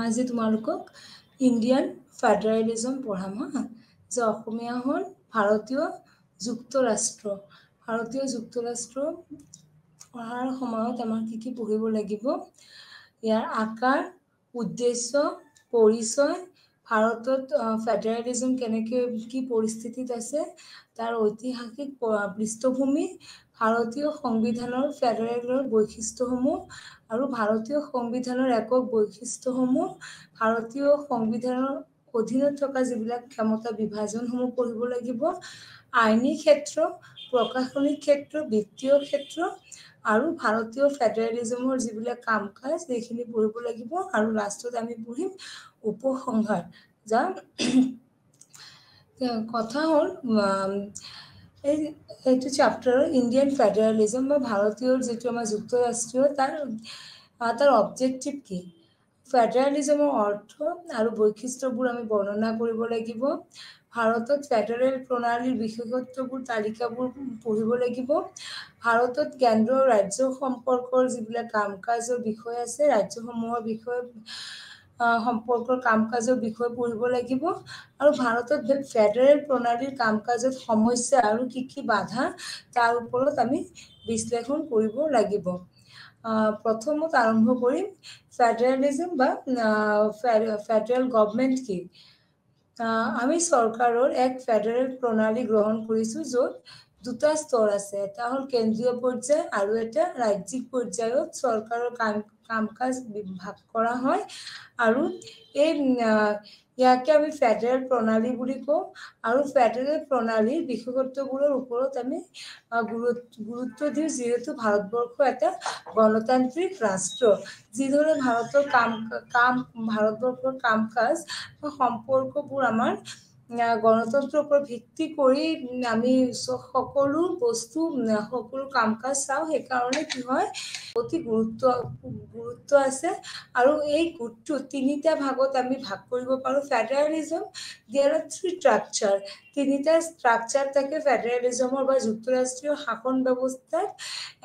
মই আজি তোমালোকক ইণ্ডিয়ান ফেডাৰেলিজম পঢ়াম হা যে অসমীয়া হ'ল ভাৰতীয় যুক্তৰাষ্ট্ৰ ভাৰতীয় যুক্তৰাষ্ট্ৰ পঢ়াৰ সময়ত আমাৰ কি পঢ়িব লাগিব ইয়াৰ আকাৰ উদ্দেশ্য পৰিচয় ভাৰতত ফেডাৰেলিজম কেনেকৈ কি পৰিস্থিতিত আছে তাৰ ঐতিহাসিক পৃষ্ঠভূমি ভাৰতীয় সংবিধানৰ ফেডাৰেলৰ বৈশিষ্ট্যসমূহ আৰু ভাৰতীয় সংবিধানৰ একক বৈশিষ্ট্যসমূহ ভাৰতীয় সংবিধানৰ অধীনত থকা যিবিলাক ক্ষমতা বিভাজনসমূহ পঢ়িব লাগিব আইনী ক্ষেত্ৰ প্ৰশাসনিক ক্ষেত্ৰ বিত্তীয় ক্ষেত্ৰ আৰু ভাৰতীয় ফেডাৰেলিজমৰ যিবিলাক কাম কাজ সেইখিনি পঢ়িব লাগিব আৰু লাষ্টত আমি পঢ়িম উপসংহাৰ যা কথা হ'ল এইটো চেপ্টাৰৰ ইণ্ডিয়ান ফেডাৰেলিজম বা ভাৰতীয় যিটো আমাৰ যুক্তৰাষ্ট্ৰীয় তাৰ অবজেক্টিভ কি ফেডাৰেলিজমৰ অৰ্থ আৰু বৈশিষ্ট্যবোৰ আমি বৰ্ণনা কৰিব লাগিব ভাৰতত ফেডাৰেল প্ৰণালীৰ বিশেষত্ববোৰ তালিকাবোৰ পঢ়িব লাগিব ভাৰতত কেন্দ্ৰ আৰু ৰাজ্য সম্পৰ্কৰ যিবিলাক কাম কাজৰ বিষয় আছে ৰাজ্যসমূহৰ বিষয়ে সম্পৰ্কৰ কাম কাজৰ বিষয়ে পঢ়িব লাগিব আৰু ভাৰতত ফেডাৰেল প্ৰণালীৰ কাম কাজত সমস্যা আৰু কি বাধা তাৰ ওপৰত আমি বিশ্লেষণ কৰিব লাগিব প্ৰথমত আৰম্ভ কৰিম ফেডাৰেলিজম বা ফেডাৰেল গভৰ্নমেণ্ট কি আমি চৰকাৰৰ এক ফেডাৰেল প্ৰণালী গ্ৰহণ কৰিছোঁ য'ত দুটা স্তৰ আছে এটা হ'ল কেন্দ্ৰীয় পৰ্যায় আৰু এটা ৰাজ্যিক পৰ্যায়ত চৰকাৰৰ কাম কাজ ভাগ কৰা হয় আৰু এই ইয়াকে আমি ফেডাৰেল প্ৰণালী বুলি কওঁ আৰু ফেডাৰেল প্ৰণালীৰ বিশেষত্ববোৰৰ ওপৰত আমি গুৰুত্ব দিওঁ যিহেতু ভাৰতবৰ্ষ এটা গণতান্ত্ৰিক ৰাষ্ট্ৰ যিদৰে ভাৰতৰ ভাৰতবৰ্ষৰ কাম কাজ সম্পৰ্কবোৰ আমাৰ গণতন্ত্ৰৰ ওপৰত ভিত্তি কৰি আমি সকলো বস্তু সকলো কাম কাজ চাওঁ সেইকাৰণে কি হয় অতি গুৰুত্ব আছে আৰু এই গোটটো তিনিটা ভাগত আমি ভাগ কৰিব পাৰোঁ federalism there are three structure তিনিটা স্ট্ৰাকচাৰ থাকে ফেডাৰেলিজমৰ বা যুক্তৰাষ্ট্ৰীয় শাসন ব্যৱস্থাত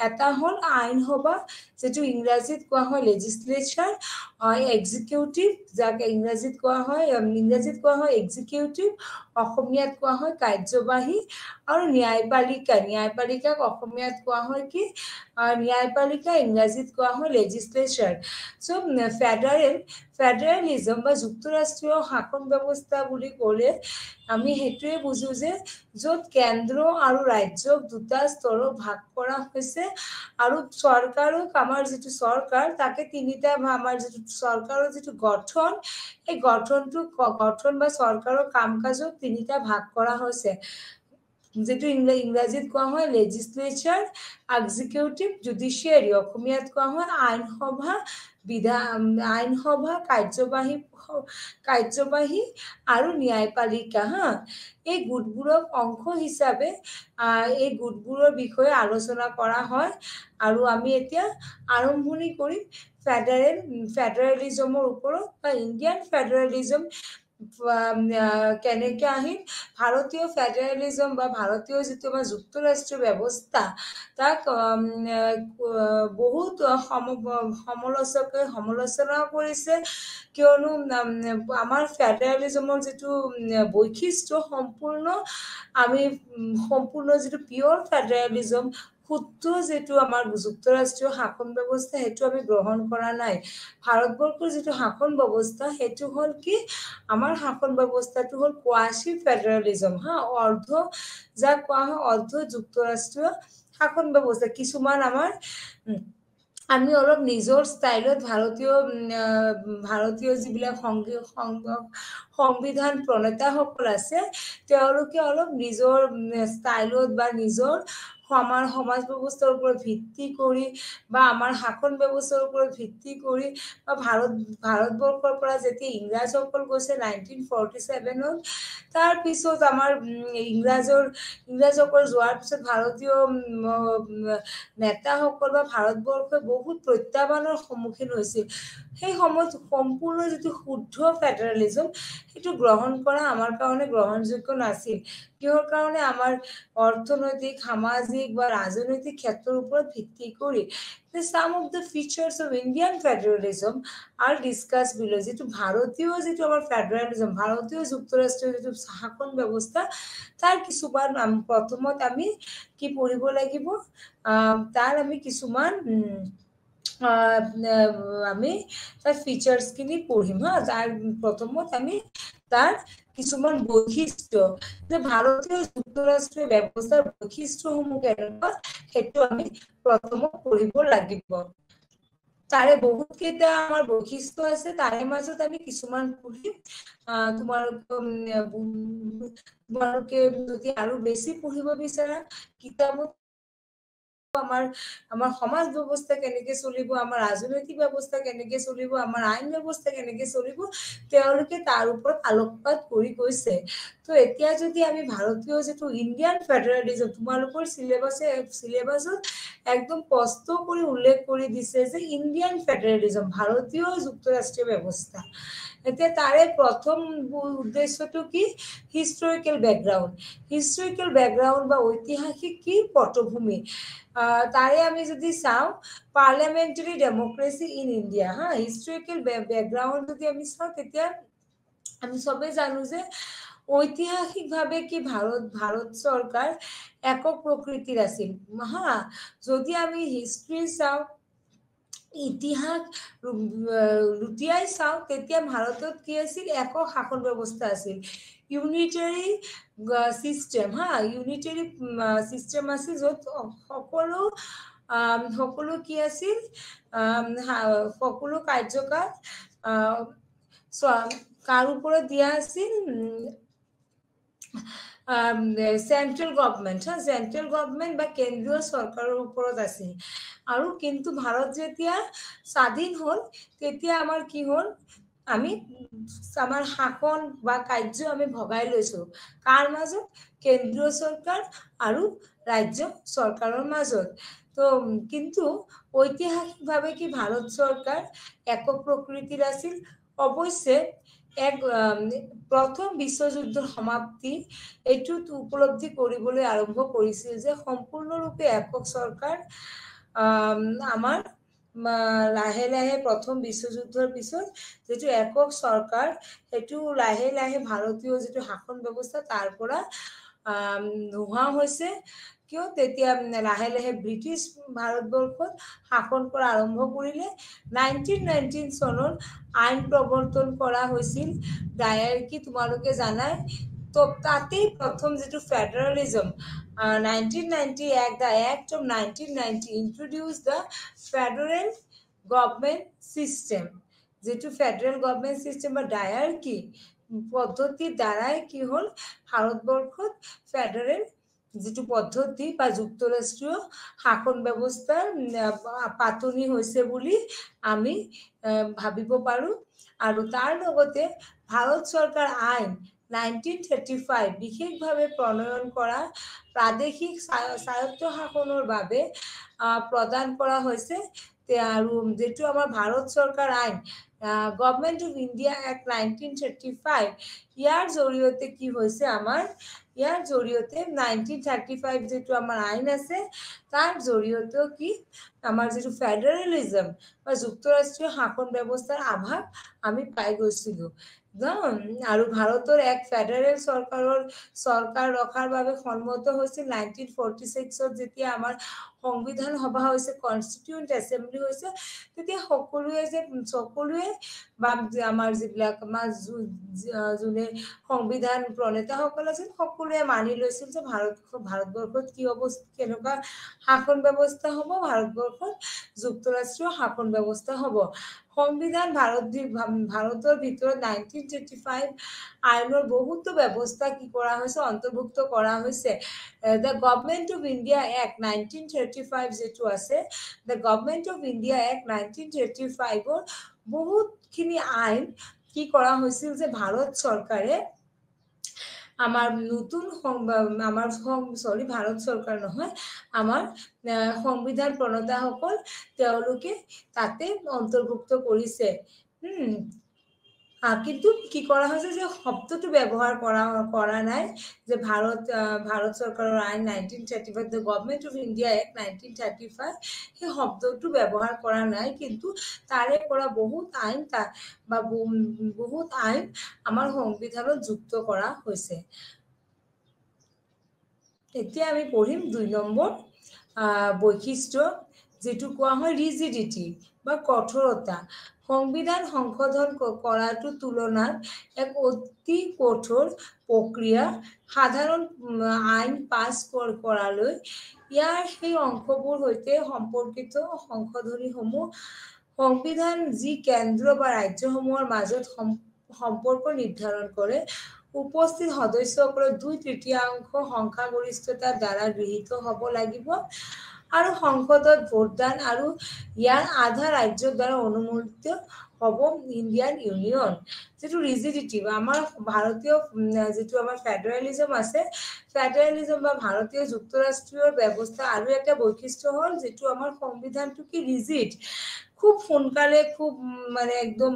এটা হ'ল আইন সভা যেটো ইংৰাজীত কোৱা হয় লেজিসলেচাৰ এক্সিকিউটিভ যাক ইংৰাজীত কোৱা হয় এক্সিকিউটিভ অসমীয়াত কোৱা হয় কাৰ্যবাহী আৰু ন্যায়পালিকাক অসমীয়াত কোৱা হয় কি ন্যায়পালিকা ইংৰাজীত কোৱা হয় লেজিসলেচাৰ সো ফেডাৰেলিজম বা যুক্তৰাষ্ট্ৰীয় শাসন ব্যৱস্থা বুলি ক'লে আমি হেতুৱে বুজো যে য'ত কেন্দ্ৰ আৰু ৰাজ্যক দুটা স্তৰত ভাগ কৰা হৈছে আৰু চৰকাৰক আমাৰ যিটো চৰকাৰ তাকে তিনিটা আমাৰ যিটো চৰকাৰৰ যিটো গঠন এই গঠন বা চৰকাৰৰ কাম কাজক তিনিটা ভাগ কৰা হৈছে যেটো ইংৰাজীত কোৱা হয় লেজিসলেচাৰ এক্সিকিউটিভ জুডিশিয়াৰী অসমীয়াত কোৱা হয় আইন সভা কাৰ্যবাহী আৰু ন্যায়পালিকা এই গোটবোৰৰ অংশ হিচাপে এই গোটবোৰৰ বিষয়ে আলোচনা কৰা হয় আৰু আমি এতিয়া আৰম্ভণি কৰিম ফেডাৰেলিজমৰ ওপৰত বা ইণ্ডিয়ান ফেডাৰেলিজম কেনেকৈ আহিল ভাৰতীয় ফেডাৰেলিজম বা ভাৰতীয় যিটো আমাৰ যুক্তৰাষ্ট্ৰীয় ব্যৱস্থা তাক বহুত সমালোচকে সমালোচনা কৰিছে কিয়নো আমাৰ ফেডাৰেলিজমৰ যিটো বৈশিষ্ট্য সম্পূৰ্ণ যিটো পিয়ৰ ফেডাৰেলিজম শুদ্ধ যিটো আমাৰ যুক্তৰাষ্ট্ৰীয় শাসন ব্যৱস্থা সেইটো আমি গ্ৰহণ কৰা নাই ভাৰতবৰ্ষৰ যিটো শাসন ব্যৱস্থা সেইটো হ'ল কি আমাৰ শাসন ব্যৱস্থাটো হ'ল কোৱাসি ফেডাৰেলিজম যাক কোৱা হয় অৰ্ধ যুক্তৰাষ্ট্ৰীয় শাসন ব্যৱস্থা কিছুমান আমি অলপ নিজৰ ষ্টাইলত ভাৰতীয় যিবিলাক সংবিধান প্ৰণেতাসকল আছে তেওঁলোকে অলপ নিজৰ ষ্টাইলত বা নিজৰ আমাৰ সমাজ ব্যৱস্থাৰ ওপৰত ভিত্তি কৰি বা আমাৰ শাসন ব্যৱস্থাৰ ওপৰত ভিত্তি কৰি বা ভাৰতবৰ্ষৰ পৰা যেতিয়া ইংৰাজসকল গৈছে 1947ত তাৰ পিছত আমাৰ ইংৰাজসকল যোৱাৰ পিছত ভাৰতীয় নেতাসকল বা ভাৰতবৰ্ষই বহুত প্ৰত্যাহ্বানৰ সন্মুখীন হৈছিল সেই সময়ত সম্পূৰ্ণ যিটো শুদ্ধ ফেডাৰেলিজম সেইটো গ্ৰহণ কৰা আমাৰ কাৰণে গ্ৰহণযোগ্য নাছিল। কিহৰ কাৰণে? আমাৰ অৰ্থনৈতিক, সামাজিক বা ৰাজনৈতিক ক্ষেত্ৰৰ ওপৰত ভিত্তি কৰি some of the features of Indian federalism are discussed below. যিটো ভাৰতীয় যিটো আমাৰ ফেডাৰেলিজম, ভাৰতীয় যুক্তৰাষ্ট্ৰীয় যিটো শাসন ব্যৱস্থা, তাৰ কিছুমান প্ৰথমত আমি কি পঢ়িব লাগিব, তাৰ আমি কিছুমান আমি তাৰ ফিচাৰ্ছখিনি পঢ়িম। তাৰ প্ৰথমত আমি তাৰ কিছুমান বৈশিষ্ট্য, যে ভাৰতীয় যুক্তৰাষ্ট্ৰীয় ব্যৱস্থাৰ বৈশিষ্ট্যসমূহ কেনেকুৱা সেইটো আমি প্ৰথমত পঢ়িব লাগিব। তাৰে বহুত কেইটা আমাৰ বৈশিষ্ট্য আছে, তাৰে মাজত আমি কিছুমান পঢ়িম। তোমালোকে যদি আৰু বেছি পঢ়িব বিচাৰা কিতাপত আমাৰ সমাজ ব্যৱস্থা কেনেকে চলিব, আমাৰ ৰাজনৈতিক ব্যৱস্থা কেনেকে চলিব, আমাৰ আইন ব্যৱস্থা কেনেকে চলিব, তেওঁলোকে তাৰ ওপৰত আলোকপাত কৰি গৈছে। তো এতিয়া যদি আমি ভাৰতীয় যিটো ইণ্ডিয়ান ফেডাৰেলিজম, তোমালোকৰ চিলেবাছত একদম স্পষ্ট কৰি উল্লেখ কৰি দিছে যে ইণ্ডিয়ান ফেডাৰেলিজম, ভাৰতীয় যুক্তৰাষ্ট্ৰীয় ব্যৱস্থা। এতিয়া তাৰে প্ৰথম উদ্দেশ্যটো কি? Historical background. হিষ্টৰিকেল বেকগ্ৰাউণ্ড বা ঐতিহাসিক কি পটভূমি, তাৰে আমি যদি চাওঁ parliamentary democracy in India, historical background যদি আমি চাওঁ, তেতিয়া আমি চবেই জানো যে ঐতিহাসিকভাৱে কি ভাৰত চৰকাৰ একক প্ৰকৃতিৰ আছিল। যদি আমি হিষ্ট্ৰী চাওঁ, ইতিহাস লুটিয়াই চাওঁ, তেতিয়া ভাৰতত কি আছিল? একক শাসন ব্যৱস্থা আছিল, ইউনিটাৰী চিষ্টেম। ইউনিটাৰী চিষ্টেম আছিল, য'ত সকলো কি আছিল? সকলো কাৰ্যকাল কাৰ ওপৰত দিয়া আছিল? চেন্ট্ৰেল গভৰ্ণমেণ্ট, চেন্ট্ৰেল গভৰ্ণমেণ্ট বা কেন্দ্ৰীয় চৰকাৰৰ ওপৰত আছিল। আৰু কিন্তু ভাৰত যেতিয়া স্বাধীন হ'ল, তেতিয়া আমাৰ কি হ'ল? আমাৰ শাসন বা কাৰ্য আমি ভগাই লৈছো। কাৰ মাজত? কেন্দ্ৰীয় চৰকাৰ আৰু ৰাজ্য চৰকাৰৰ মাজত। তো কিন্তু ঐতিহাসিকভাৱে কি ভাৰত চৰকাৰ একক প্ৰকৃতিৰ আছিল? অৱশ্যে প্ৰথম বিশ্বযুদ্ধৰ সমাপ্তি এইটোত উপলব্ধি কৰিবলৈ আৰম্ভ কৰিছিল যে সম্পূৰ্ণৰূপে একক চৰকাৰ আমাৰ লাহে লাহে প্ৰথম বিশ্বযুদ্ধৰ পিছত যিটো একক চৰকাৰ, সেইটো লাহে লাহে ভাৰতীয় যিটো শাসন ব্যৱস্থা তাৰ পৰা নোহোৱা হৈছে। কিয়? তেতিয়া লাহে লাহে ব্ৰিটিছ ভাৰতবৰ্ষত শাসন কৰা আৰম্ভ কৰিলে। 1919 চনত আইন প্ৰৱৰ্তন কৰা হৈছিল, ডায়াৰ্কি, তোমালোকে জানাই। তো তাতেই প্ৰথম যিটো federalism, 1990 Act, the Act of 1990 introduced the federal government system. যিটো ফেডাৰেল গভৰ্ণমেণ্ট চিষ্টেম বা ডায়াৰ্কি পদ্ধতিৰ দ্বাৰাই কি হ'ল? ভাৰতবৰ্ষত ফেডাৰেল যিটো পদ্ধতি বা যুক্তৰাষ্ট্ৰীয় শাসন ব্যৱস্থাৰ পাতনি হৈছে বুলি আমি ভাবিব পাৰোঁ। আৰু তাৰ লগতে ভাৰত চৰকাৰ আইন 1935 বিশেষভাৱে প্ৰণয়ন কৰা প্ৰাদেশিক স্বায়ত্তশাসনৰ বাবে প্ৰদান কৰা হৈছে। আৰু যিটো আমাৰ ভাৰত চৰকাৰ আইন গভৰ্ণমেণ্ট অফ ইণ্ডিয়া এক্ট 1935, ইয়াৰ জৰিয়তে কি হৈছে? ইয়াৰ জৰিয়তে 1935 যিটো আমাৰ আইন আছে, তাৰ জৰিয়তেও কি আমাৰ যিটো ফেডাৰেলিজম বা যুক্তৰাষ্ট্ৰীয় শাসন ব্যৱস্থাৰ আভাস আমি পাই গৈছিলোঁ। আৰু ভাৰতৰ এক ফেডাৰেল চৰকাৰ ৰখাৰ বাবে সন্মত হৈছিল 1946ত, যেতিয়া আমাৰ সংবিধান সভা হৈছে, কনষ্টিটিউণ্ট এছেম্বলি হৈছে, তেতিয়া সকলোৱে বা আমাৰ যিবিলাক আমাৰ যোনে সংবিধান প্ৰণেতাসকল আছিল, সকলোৱে মানি লৈছিল যে ভাৰতবৰ্ষত কেনেকুৱা শাসন ব্যৱস্থা হ'ব? ভাৰতবৰ্ষত যুক্তৰাষ্ট্ৰীয় শাসন ব্যৱস্থা হ'ব। সংবিধান ভাৰতৰ ভিতৰত 1935 আইনৰ বহুতো ব্যৱস্থা কি কৰা হৈছে? অন্তৰ্ভুক্ত কৰা হৈছে। The government of India act 1935 যিটো আছে, the government of India act 1935ৰ বহুতখিনি আইন কি কৰা হৈছিল? যে ভাৰত চৰকাৰে আমাৰ নতুন আমাৰ সৰি ভাৰত চৰকাৰ নহয়, আমাৰ সংবিধান প্ৰণেতাসকল তেওঁলোকে তাতে অন্তৰ্ভুক্ত কৰিছে। কিন্তু কি কৰা হৈছে যে শব্দটো ব্যৱহাৰ কৰা নাই যে ভাৰত চৰকাৰৰ আইন 1935, the government of India act 1935, সেই শব্দটো ব্যৱহাৰ কৰা নাই, কিন্তু তাৰে পৰা বহুত আইন বা বহুত আইন আমাৰ সংবিধানত যুক্ত কৰা হৈছে। এতিয়া আমি পঢ়িম 2 নম্বৰ বৈশিষ্ট্য, যেটো কোৱা হয় ৰিজিডিটি বা কঠোৰতা। সংবিধান সংশোধন কৰাটো তুলনাত এক অতি কঠোৰ প্ৰক্ৰিয়া। সাধাৰণ আইন পাছ কৰালৈ ইয়াৰ সেই অংশবোৰ সৈতে সম্পৰ্কিত সংশোধনীসমূহ সংবিধান যি কেন্দ্ৰ বা ৰাজ্যসমূহৰ মাজত সম্পৰ্ক নিৰ্ধাৰণ কৰে, উপস্থিত সদস্যসকলৰ 2/3 সংখ্যাগৰিষ্ঠতাৰ দ্বাৰা গৃহীত হ'ব লাগিব আৰু সংসদত ভোটদান আৰু ইয়াৰ আধা ৰাজ্যৰ দ্বাৰা অনুমোদিত হ'ব ইণ্ডিয়ান ইউনিয়ন। যেটো ৰিজিডিটি বা আমাৰ ভাৰতীয় যেটো আমাৰ ফেডাৰেলিজম আছে, ফেডাৰেলিজম বা ভাৰতীয় যুক্তৰাষ্ট্ৰীয় ব্যৱস্থা আৰু এটা বৈশিষ্ট্য হ'ল যেটো আমাৰ সংবিধানটো কি ৰিজিড, খুব সোনকালে খুব মানে একদম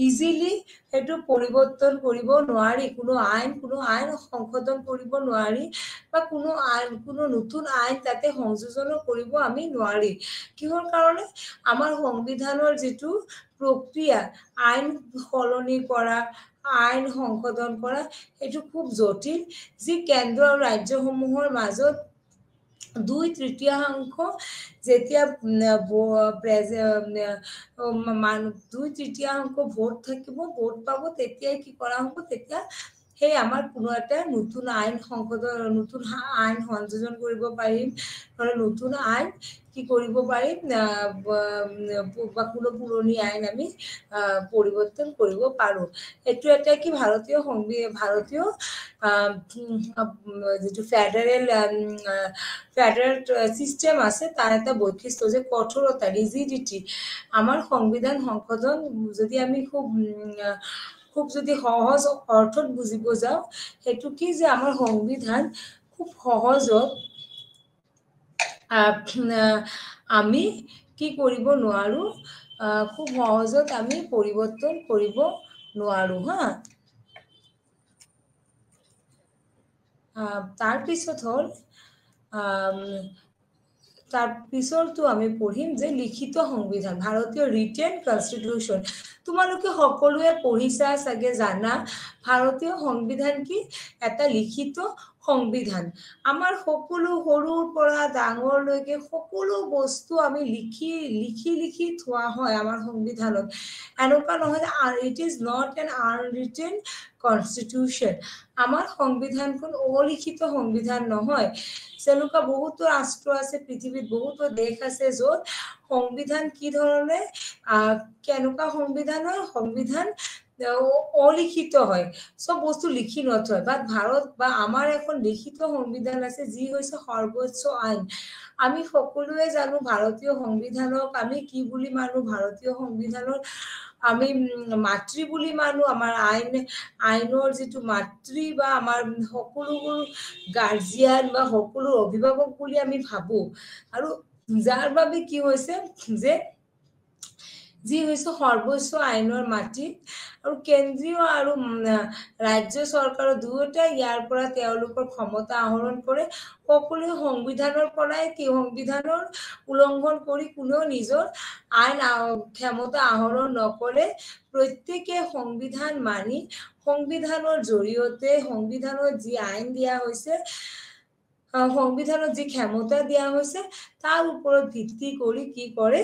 ইজিলি সেইটো পৰিৱৰ্তন কৰিব নোৱাৰি। কোনো আইন সংশোধন কৰিব নোৱাৰি বা কোনো নতুন আইন তাতে সংযোজনো কৰিব আমি নোৱাৰি। কিহৰ কাৰণে? আমাৰ সংবিধানৰ যিটো প্ৰক্ৰিয়া, আইন সলনি কৰা, আইন সংশোধন কৰা, সেইটো খুব জটিল, যি কেন্দ্ৰ আৰু ৰাজ্যসমূহৰ মাজত 2/3 যেতিয়া 2/3 ভোট থাকিব, ভোট পাব, তেতিয়াই কি কৰা হ'ব, তেতিয়া সেই আমাৰ কোনো এটা নতুন আইন সংযোজন কৰিব পাৰিম, নতুন আইন কি কৰিব পাৰিম বা কোনো পুৰণি আইন আমি পৰিৱৰ্তন কৰিব পাৰোঁ। এইটো এটা কি ভাৰতীয় যিটো ফেডাৰেল চিষ্টেম আছে তাৰ এটা বৈশিষ্ট্য যে কঠোৰতা, ৰিজিডিটি। আমাৰ সংবিধান সংশোধন যদি আমি খুব যদি সহজ অৰ্থত বুজিব যাওঁ, সেইটো কি যে আমাৰ সংবিধান খুব সহজত আমি কি কৰিব নোৱাৰো, খুব সহজত আমি পৰিৱৰ্তন কৰিব নোৱাৰো। তাৰপিছত হ'ল তাৰ পিছৰটো আমি পঢ়িম যে লিখিত সংবিধান, ভাৰতীয় ৰিটেন কনষ্টিটিউশ্যন। তোমালোকে সকলোৱে পঢ়িছা চাগে, জানা ভাৰতীয় সংবিধান কি? এটা লিখিত সংবিধান। আমাৰ সকলো সৰুৰ পৰা ডাঙৰলৈকে সকলো বস্তু আমি লিখি থোৱা হয় আমাৰ সংবিধানত। এনেকুৱা নহয় it is not an unwritten constitution. আমাৰ সংবিধানখন অলিখিত সংবিধান নহয়। তেনেকুৱা বহুতো ৰাষ্ট্ৰ আছে, পৃথিৱীত বহুতো দেশ আছে য'ত সংবিধান কি ধৰণে কেনেকুৱা সংবিধান হয়, সংবিধান অলিখিত হয়, চব বস্তু লিখি নথয়। বাট ভাৰত বা আমাৰ এখন লিখিত সংবিধান আছে, যি হৈছে সৰ্বোচ্চ আইন। আমি সকলোৱে জানো ভাৰতীয় সংবিধানক আমি কি বুলি মানো, ভাৰতীয় সংবিধানত আমি মাতৃ বুলি মানো। আমাৰ আইনৰ যিটো মাতৃ বা আমাৰ সকলোবোৰ গাৰ্জিয়ান বা সকলো অভিভাৱক বুলি আমি ভাবো। আৰু যাৰ বাবে কি হৈছে যে যি হৈছে সৰ্বোচ্চ আইনৰ মাতৃ, আৰু কেন্দ্ৰীয় আৰু ৰাজ্য চৰকাৰৰ দুয়োটাই ইয়াৰ পৰা তেওঁলোকৰ ক্ষমতা আহৰণ কৰে। সকলোৱে সংবিধানৰ পৰাই সংবিধানৰ উলংঘন কৰি কোনেও নিজৰ আইন ক্ষমতা আহৰণ নকৰে। প্ৰত্যেকে সংবিধান মানি, সংবিধানৰ জৰিয়তে সংবিধানত যি আইন দিয়া হৈছে, সংবিধানত যি ক্ষমতা দিয়া হৈছে, তাৰ ওপৰত ভিত্তি কৰি কি কৰে,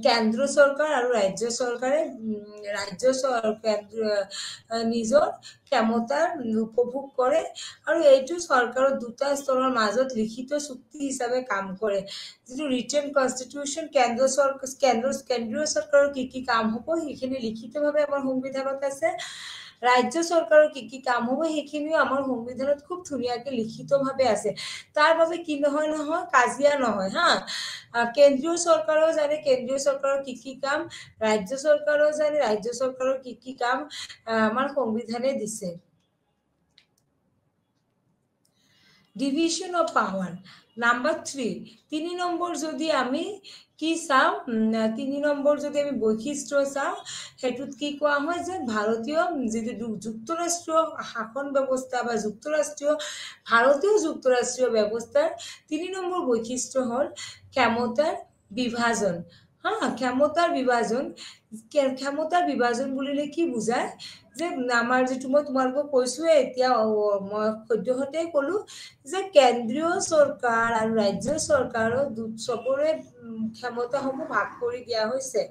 কেন্দ্ৰ চৰকাৰ আৰু ৰাজ্য চৰকাৰে নিজৰ ক্ষমতাৰ উপভোগ কৰে। আৰু এইটো চৰকাৰৰ দুটা স্তৰৰ মাজত লিখিত চুক্তি হিচাপে কাম কৰে। যিটো ৰিটেন কনষ্টিটিউশ্যন, কেন্দ্ৰীয় চৰকাৰৰ কি কাম হ'ব সেইখিনি লিখিতভাৱে আমাৰ সংবিধানত আছে। ৰাজ্য চৰকাৰৰ কি কাম হ'ব সেইখিনিও আমাৰ সংবিধানত খুব ধুনীয়াকে লিখিতভাৱে আছে। তাৰ বাবে কি নহয় কাজিয়া নহয়। কেন্দ্ৰীয় চৰকাৰেও জানে কেন্দ্ৰীয় চৰকাৰৰ কি কাম, ৰাজ্য চৰকাৰেও জানে ৰাজ্য চৰকাৰৰ কি কাম আমাৰ সংবিধানে দিছে। Division of power. নাম্বাৰ 3, 3 নম্বৰ যদি আমি কি চাওঁ, 3 নম্বৰ যদি আমি বৈশিষ্ট্য চাওঁ, সেইটোত কি কোৱা হয় যে ভাৰতীয় যিটো যুক্তৰাষ্ট্ৰীয় শাসন ব্যৱস্থা বা ভাৰতীয় যুক্তৰাষ্ট্ৰীয় ব্যৱস্থাৰ 3 নম্বৰ বৈশিষ্ট্য হ'ল ক্ষমতাৰ বিভাজন। ক্ষমতাৰ বিভাজন। ক্ষমতাৰ বিভাজন বুলিলে কি বুজায় যে আমাৰ যিটো মই তোমালোকক কৈছোঁৱে এতিয়া, মই সদ্যহতে ক'লো যে কেন্দ্ৰীয় চৰকাৰ আৰু ৰাজ্য চৰকাৰৰ চবৰে ক্ষমতাসমূহ ভাগ কৰি দিয়া হৈছে।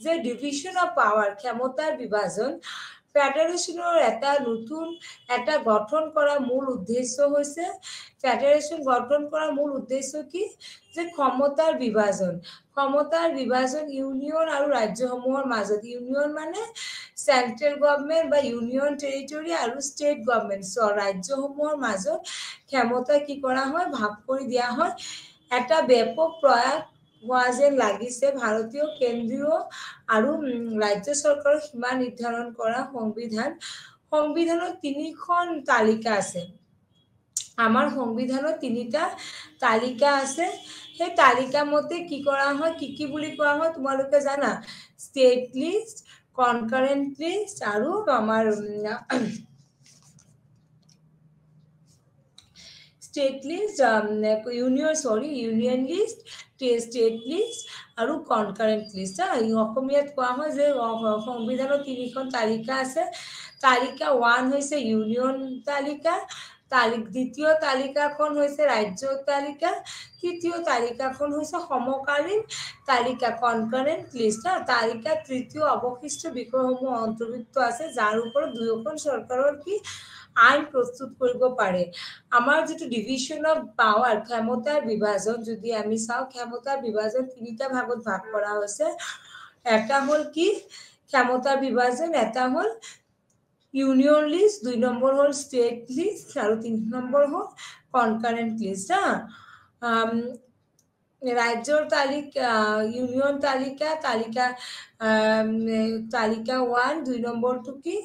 যে ডিভিশন অফ পাৱাৰ, ক্ষমতাৰ বিভাজন, ফেডাৰেশ্যনৰ এটা গঠন কৰা মূল উদ্দেশ্য হৈছে, ফেডাৰেশ্যন গঠন কৰাৰ মূল উদ্দেশ্য কি যে ক্ষমতাৰ বিভাজন। ক্ষমতাৰ বিভাজন ইউনিয়ন আৰু ৰাজ্যসমূহৰ মাজত। ইউনিয়ন মানে চেন্ট্ৰেল গভৰ্ণমেণ্ট বা ইউনিয়ন টেৰিটৰী আৰু ষ্টেট গভৰ্ণমেণ্ট, ৰাজ্যসমূহৰ মাজত ক্ষমতা কি কৰা হয়, ভাগ কৰি দিয়া হয়। এটা ব্যাপক প্ৰয়াস হোৱা যেন লাগিছে ভাৰতীয় কেন্দ্ৰীয় আৰু ৰাজ্য চৰকাৰৰ সীমা নিৰ্ধাৰণ কৰা সংবিধান। সংবিধানত 3খন তালিকা আছে। আমাৰ সংবিধানত 3টা তালিকা আছে। সেই তালিকা মতে কি কৰা হয়, কি বুলি কোৱা হয় তোমালোকে জানা? ষ্টেট লিষ্ট, কনকাৰেণ্ট লিষ্ট আৰু আমাৰ state list, union list, state list আৰু কনকাৰেণ্ট লিষ্ট। অসমীয়াত কোৱা হয় যে সংবিধানত 3খন তালিকা আছে। তালিকা 1 হৈছে ইউনিয়ন তালিকা, দ্বিতীয় তালিকাখন হৈছে ৰাজ্য তালিকা, তৃতীয় তালিকাখন হৈছে সমকালীন তালিকা, কনকাৰেণ্ট লিষ্ট। তালিকা তৃতীয় অৱশিষ্ট বিষয়সমূহ অন্তৰ্ভুক্ত আছে, যাৰ ওপৰত দুয়োখন চৰকাৰৰ কি আইন প্ৰস্তুত কৰিব পাৰে। আমাৰ যিটো ডিভিশন অফ পাৱাৰ, ক্ষমতাৰ বিভাজন, যদি আমি চাওঁ ক্ষমতাৰ বিভাজন 3টা ভাগত ভাগ কৰা হৈছে। এটা হ'ল কি ক্ষমতাৰ বিভাজন, এটা হ'ল ইউনিয়ন লিষ্ট, 2 নম্বৰ হ'ল ষ্টেট লিষ্ট আৰু 3 নম্বৰ হ'ল কনকাৰেণ্ট লিষ্ট। ৰাজ্যৰ তালিকা, ইউনিয়ন তালিকা, তালিকা 1, 2 নম্বৰটো কি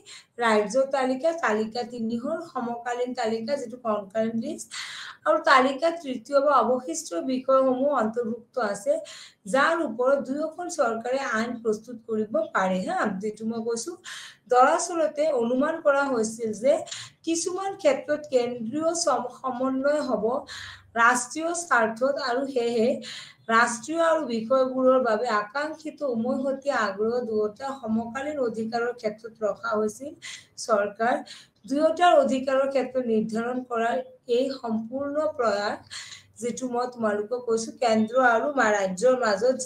ৰাজ্যৰ তালিকা, তালিকা 3 হ'ল সমকালীন তালিকা যিটো কনকাৰেণ্ট লিষ্ট, আৰু তালিকা তৃতীয় বা অৱশিষ্ট বিষয়সমূহ অন্তৰ্ভুক্ত আছে, যাৰ ওপৰত দুয়োখন চৰকাৰে আইন প্ৰস্তুত কৰিব পাৰে। যিটো মই কৈছো দৰাচলতে অনুমান কৰা হৈছিল যে কিছুমান ক্ষেত্ৰত কেন্দ্ৰীয় সমন্বয় হ'ব ৰাষ্ট্ৰীয় স্বাৰ্থত, আৰু সেয়েহে ৰাষ্ট্ৰীয় আৰু বিষয়বোৰৰ বাবে আকাংক্ষিত উমৈহতীয়া আগ্ৰহ দুয়োটা সমকালীন অধিকাৰৰ ক্ষেত্ৰত ৰখা হৈছিল। চৰকাৰ দুয়োটাৰ অধিকাৰৰ ক্ষেত্ৰত নিৰ্ধাৰণ কৰাৰ এই সম্পূৰ্ণ প্ৰয়াস, যিটো মই তোমালোকক কৈছো কেন্দ্ৰ আৰু ৰাজ্যৰ মাজত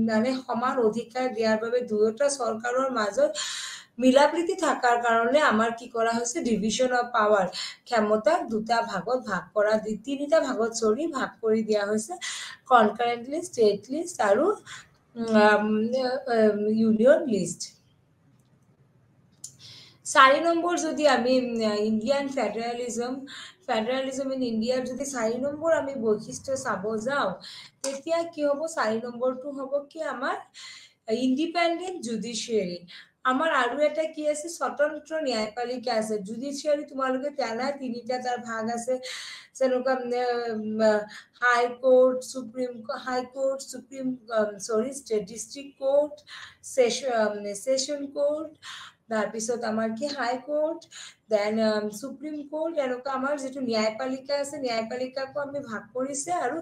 মানে সমান অধিকাৰ দিয়াৰ বাবে দুয়োটা চৰকাৰৰ মাজত মিলাপ্ৰীতি থকাৰ কাৰণে আমাৰ কি কৰা হৈছে, ডিভিশন অফ পাৱাৰ, ক্ষমতাক 2টা ভাগত ভাগ কৰা, 3টা ভাগত ভাগ কৰি দিয়া হৈছে, কনকাৰেণ্ট লিষ্ট, ষ্টেট লিষ্ট আৰু ইউনিয়ন লিষ্ট। 4 নম্বৰ যদি আমি ইণ্ডিয়ান ফেডাৰেলিজম ইন ইণ্ডিয়াৰ যদি 4 নম্বৰ আমি বৈশিষ্ট্য চাব যাওঁ, তেতিয়া কি হ'ব, 4 নম্বৰটো হ'ব কি আমাৰ ইণ্ডিপেণ্ডেণ্ট জুডিচিয়াৰী। আমাৰ আৰু এটা কি আছে, স্বতন্ত্ৰ ন্যায়পালিকা আছে। জুডিচিয়াৰী তোমালোকে জানা 3টা তাৰ ভাগ আছে, যেনেকুৱা ডিষ্ট্ৰিক্ট কোৰ্ট, সেশন কোৰ্ট, তাৰপিছত আমাৰ কি হাই কোৰ্ট, দেন সুপ্ৰিম কোৰ্ট, এনেকুৱা আমাৰ যিটো ন্যায়পালিকা আছে, ন্যায়পালিকাকো আমি ভাগ কৰিছে। আৰু